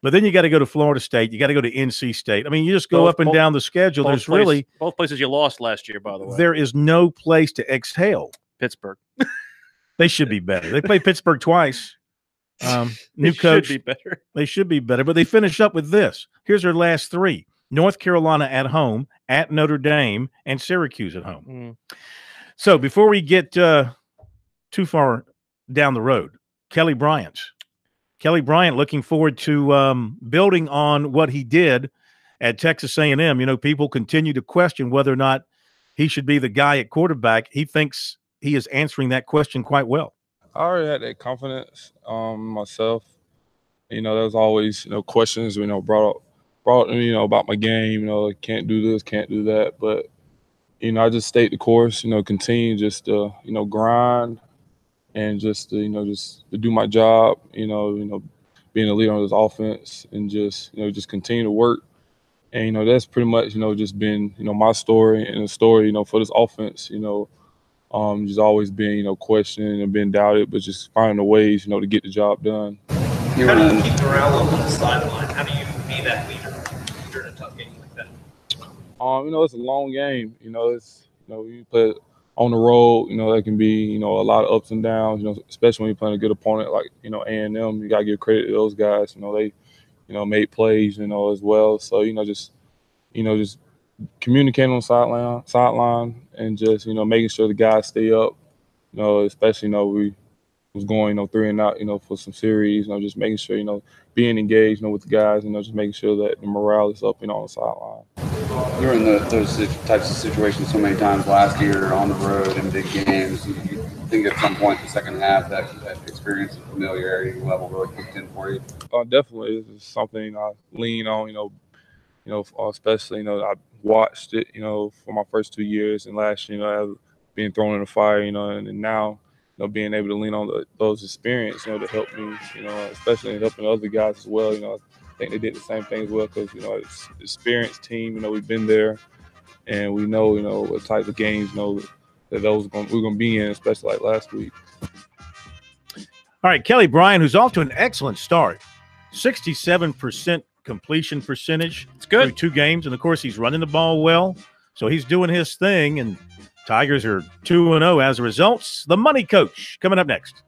But then you got to go to Florida State. You got to go to NC State. I mean, you just go up and down the schedule. There's both places you lost last year, by the way. There is no place to exhale. Pittsburgh. They should be better. They played Pittsburgh twice. New coach. Should be better. They should be better. But they finish up with this. Here's their last 3. North Carolina at home, at Notre Dame, and Syracuse at home. So before we get too far down the road, Kelly Bryant looking forward to building on what he did at Texas A&M. People continue to question whether or not he should be the guy at quarterback. He thinks he is answering that question quite well. I already had that confidence myself. There was always, questions, brought about my game, can't do this, can't do that. But, I just stayed the course, continue just to, grind. And just to do my job, being a leader on this offense, and just continue to work, and that's pretty much just been my story, and the story for this offense, just always been questioning and been doubted, but just finding the ways to get the job done. How do you keep morale up on the sideline? How do you be that leader during a tough game like that? It's a long game. It's you play on the road, that can be, a lot of ups and downs, especially when you're playing a good opponent like, A&M. You got to give credit to those guys. They, made plays, as well. So, just communicating on the sideline and just, making sure the guys stay up, especially, we was going, 3 and out, for some series, just making sure, being engaged, with the guys, just making sure that the morale is up, on the sideline. You were in those types of situations so many times last year on the road in big games. You think at some point in the second half that experience of familiarity level really kicked in for you? Definitely. It's something I lean on, especially, I watched it, for my first 2 years, and last year, being thrown in the fire, and now, being able to lean on those experiences, to help me, especially in helping other guys as well, I think they did the same thing as well because, it's an experienced team. We've been there, and we know, what type of games, that we're going to be in, especially like last week. All right, Kelly Bryant, who's off to an excellent start, 67% completion percentage. It's good. Through 2 games, and of course he's running the ball well, so he's doing his thing, and Tigers are 2-0 as a result. The Money Coach coming up next.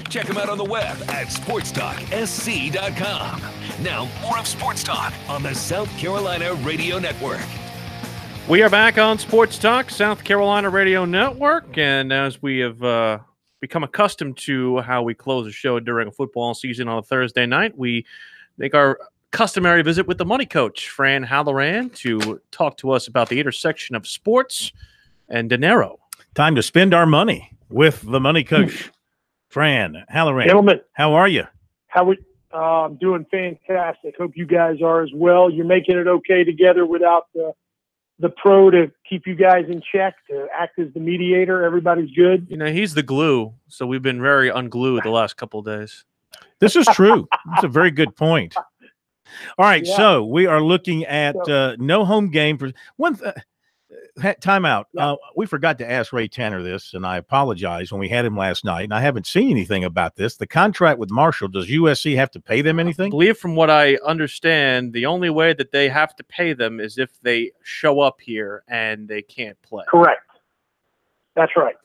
Check them out on the web at SportsTalkSC.com. Now, more of Sports Talk on the South Carolina Radio Network. We are back on Sports Talk, South Carolina Radio Network, and as we have become accustomed to how we close a show during a football season on a Thursday night, we make our customary visit with the money coach, Fran Halloran, to talk to us about the intersection of sports and dinero. Time to spend our money with the money coach, Fran Halloran. Gentlemen, how are you? I'm doing fantastic. Hope you guys are as well. You're making it okay together without the pro to keep you guys in check, to act as the mediator. Everybody's good. You know, he's the glue, so we've been very unglued the last couple of days. This is true. That's a very good point. All right, so we are looking at no home game for one. Timeout. We forgot to ask Ray Tanner this, and I apologize when we had him last night, and I haven't seen anything about this. The contract with Marshall, does USC have to pay them anything? I believe from what I understand, the only way that they have to pay them is if they show up here and they can't play. Correct. That's right.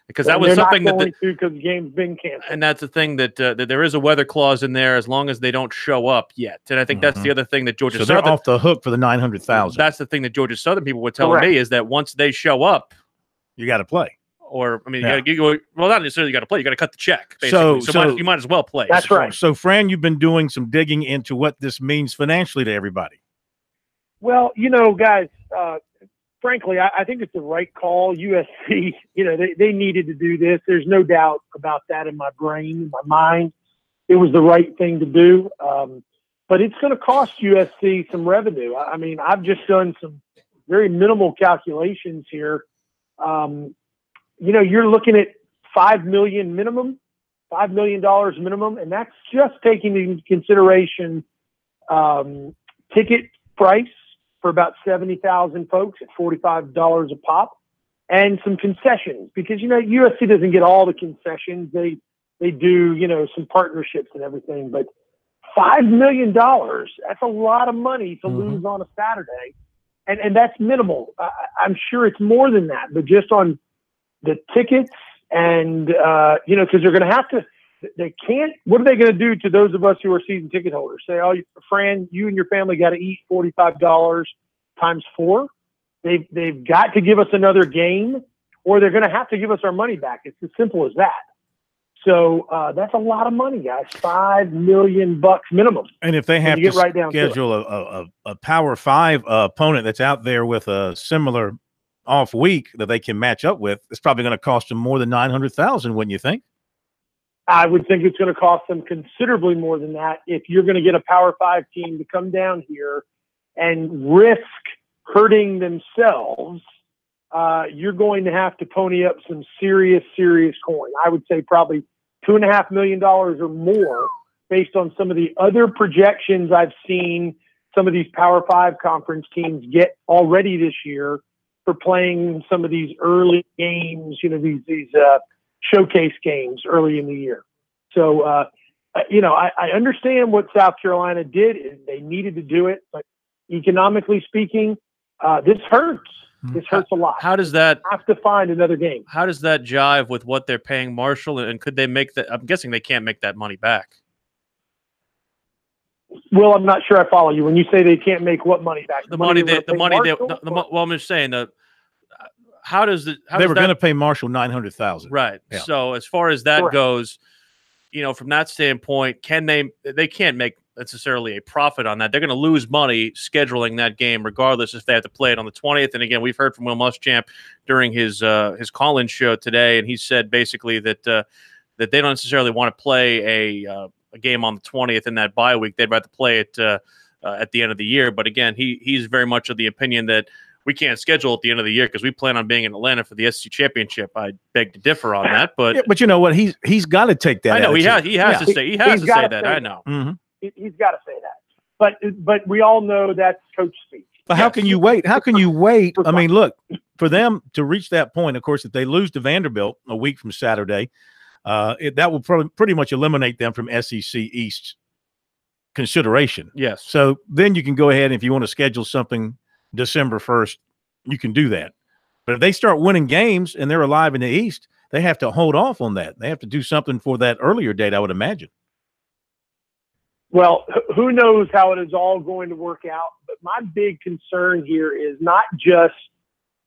Because that was something that because the game's been canceled, and that's the thing that there is a weather clause in there as long as they don't show up yet. And I think that's the other thing that Georgia Southern, they're off the hook for the $900,000. That's the thing that Georgia Southern people were telling me, is that once they show up, you got to play. Or I mean, well, not necessarily you got to play. You got to cut the check. Basically. So you might as well play. That's right. So Fran, you've been doing some digging into what this means financially to everybody. Well, you know, guys. Frankly, I think it's the right call. USC, you know, they needed to do this. There's no doubt about that in my brain, in my mind. It was the right thing to do. But it's going to cost USC some revenue. I mean, I've just done some very minimal calculations here. You know, you're looking at $5 million minimum, $5 million minimum, and that's just taking into consideration ticket price for about 70,000 folks at $45 a pop, and some concessions, because, you know, USC doesn't get all the concessions. They do, you know, some partnerships and everything, but $5 million, that's a lot of money to lose on a Saturday. And that's minimal. I'm sure it's more than that, but just on the tickets and, you know, because they're going to have to, they can't, what are they going to do to those of us who are season ticket holders? Say, oh, Fran, you and your family got to eat $45 times 4. They've got to give us another game, or they're going to have to give us our money back. It's as simple as that. So that's a lot of money, guys. $5 million minimum. And if they have to schedule a Power 5 opponent that's out there with a similar off week that they can match up with, it's probably going to cost them more than $900,000, wouldn't you think? I would think it's going to cost them considerably more than that if you're going to get a Power 5 team to come down here and risk hurting themselves. You're going to have to pony up some serious coin. I would say probably $2.5 million or more, based on some of the other projections I've seen some of these Power 5 conference teams get already this year for playing some of these early games, you know, these showcase games early in the year. So, you know, I understand what South Carolina did. They needed to do it, but economically speaking, this hurts. This hurts a lot. How does that have to find another game? How does that jive with what they're paying Marshall? And could they make that? I'm guessing they can't make that money back. Well, I'm not sure I follow you when you say they can't make what money back. Well, I'm just saying that. How does the they were going to pay Marshall $900,000, right? Yeah. So as far as that goes, you know, from that standpoint, they can't make necessarily a profit on that. They're going to lose money scheduling that game, regardless if they have to play it on the 20th. And again, we've heard from Will Muschamp during his call-in show today, and he said basically that that they don't necessarily want to play a game on the 20th in that bye week. They'd rather play it at the end of the year. But again, he's very much of the opinion that we can't schedule at the end of the year because we plan on being in Atlanta for the SEC championship. I beg to differ on that, but yeah, but you know what? He's got to take that. I know attitude. he has to say that. I know. He's got to say that. But we all know that's coach speak. But how can you wait? How can you wait? I mean, look, for them to reach that point, of course, if they lose to Vanderbilt a week from Saturday, that will probably pretty much eliminate them from SEC East consideration. Yes. So then you can go ahead, and if you want to schedule something December 1st, you can do that. But if they start winning games and they're alive in the East, they have to hold off on that. They have to do something for that earlier date, I would imagine. Well, who knows how it is all going to work out. But my big concern here is not just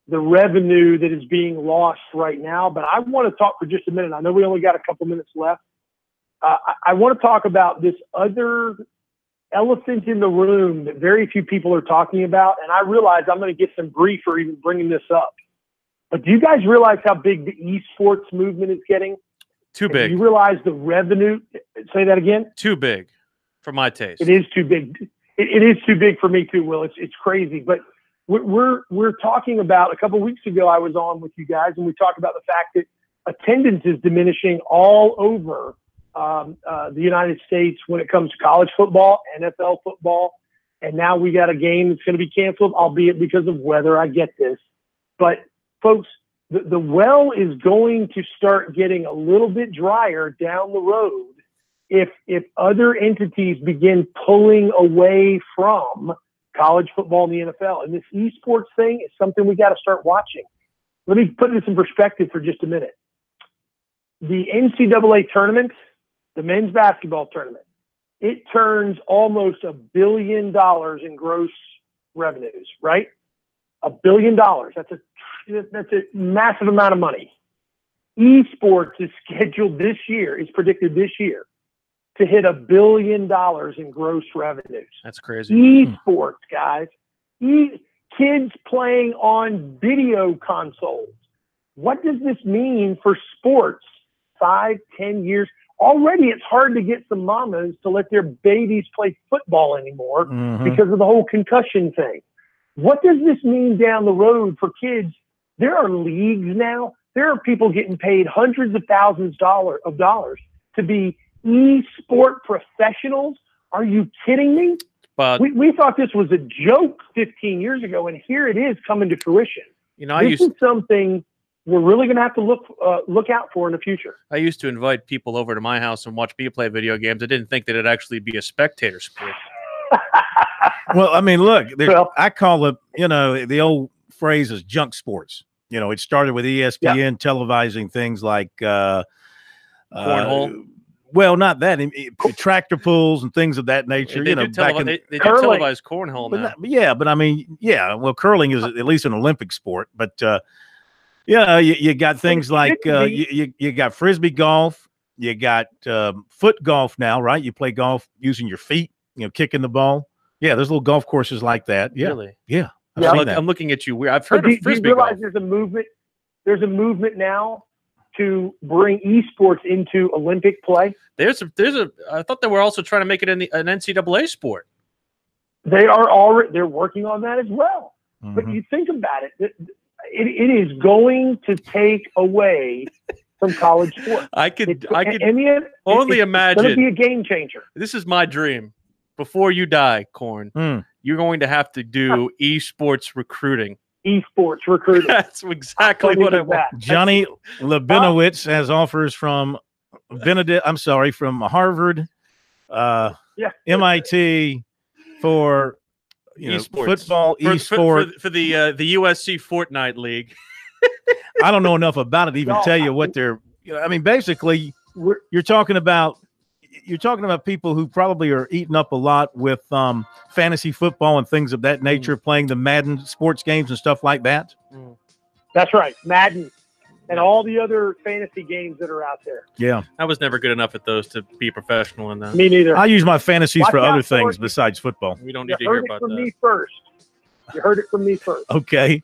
the revenue that is being lost right now, but I want to talk for just a minute. I know we only got a couple minutes left. I want to talk about this other elephant in the room that very few people are talking about. And I realize I'm going to get some grief for even bringing this up. But do you guys realize how big the esports movement is getting? Too big. Do you realize the revenue? Say that again. Too big for my taste. It is too big. It is too big for me too, Will. It's crazy. But we're talking about, a couple of weeks ago I was on with you guys, and we talked about the fact that attendance is diminishing all over the United States when it comes to college football, NFL football, and now we got a game that's going to be canceled, albeit because of weather. I get this. But, folks, the well is going to start getting a little bit drier down the road if other entities begin pulling away from college football and the NFL. And this esports thing is something we got to start watching. Let me put this in perspective for just a minute. The NCAA tournament, the men's basketball tournament, it turns almost $1 billion in gross revenues, right? $1 billion. That's a massive amount of money. Esports is scheduled this year, is predicted this year, to hit $1 billion in gross revenues. That's crazy. Esports, guys. Kids playing on video consoles. What does this mean for sports 5, 10 years? Already it's hard to get some mamas to let their babies play football anymore because of the whole concussion thing. What does this mean down the road for kids? There are leagues now. There are people getting paid hundreds of thousands of dollars to be e-sport professionals. Are you kidding me? But we thought this was a joke 15 years ago, and here it is coming to fruition. You know, this is something we're really going to have to look out for in the future. I used to invite people over to my house and watch me play video games. I didn't think that it'd actually be a spectator sport. Well, I mean, look, I call it, the old phrase is junk sports. It started with ESPN televising things like cornhole. Well, not that. Tractor pulls and things of that nature. They do televise cornhole now. But I mean, well, curling is at least an Olympic sport. But, you got things like you got Frisbee golf. You got foot golf now, right? You play golf using your feet, kicking the ball. Yeah, there's little golf courses like that. Yeah. Really? Yeah. I'm looking at you. I've heard of Frisbee do you realize golf. There's a movement now to bring esports into Olympic play? I thought they were also trying to make it an NCAA sport. They're working on that as well. But you think about it, it is going to take away from college sports. I could only It's imagine. going to be a game changer. This is my dream. Before you die, Corn, you're going to have to do esports recruiting. Esports recruiting. That's exactly what I want. Johnny Labinowitz has offers from from Harvard, MIT for esports. Football, esports for the USC Fortnite League. I don't know enough about it to even tell you what they're. I mean, basically, you're talking about people who probably are eating up a lot with fantasy football and things of that nature, playing the Madden sports games and stuff like that. That's right, Madden and all the other fantasy games that are out there. Yeah, I was never good enough at those to be professional in that. Me neither. I use my fantasies for other things besides football. We don't need to hear about that. You heard it from me first. Okay.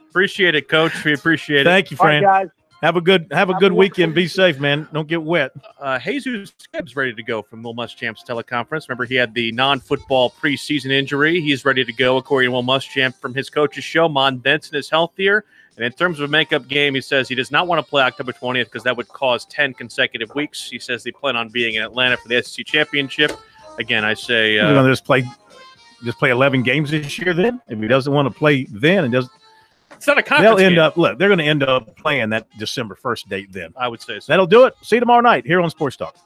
Appreciate it, Coach. We appreciate it. Thank you, friend. All right, guys. Have a good weekend. Be safe, man. Don't get wet. Jesus Gibbs ready to go from Will Muschamps teleconference. Remember, he had the non-football preseason injury. He's ready to go, according to Will Muschamp from his coach's show. Mon Benson is healthier. And in terms of a makeup game, he says he does not want to play October 20th because that would cause 10 consecutive weeks. He says they plan on being in Atlanta for the SEC championship. Again, I say you're going to just play 11 games this year then? If he doesn't want to play then and doesn't. It's not a conference game. They're going to end up playing that December 1st date then. I would say so. That'll do it. See you tomorrow night here on Sports Talk.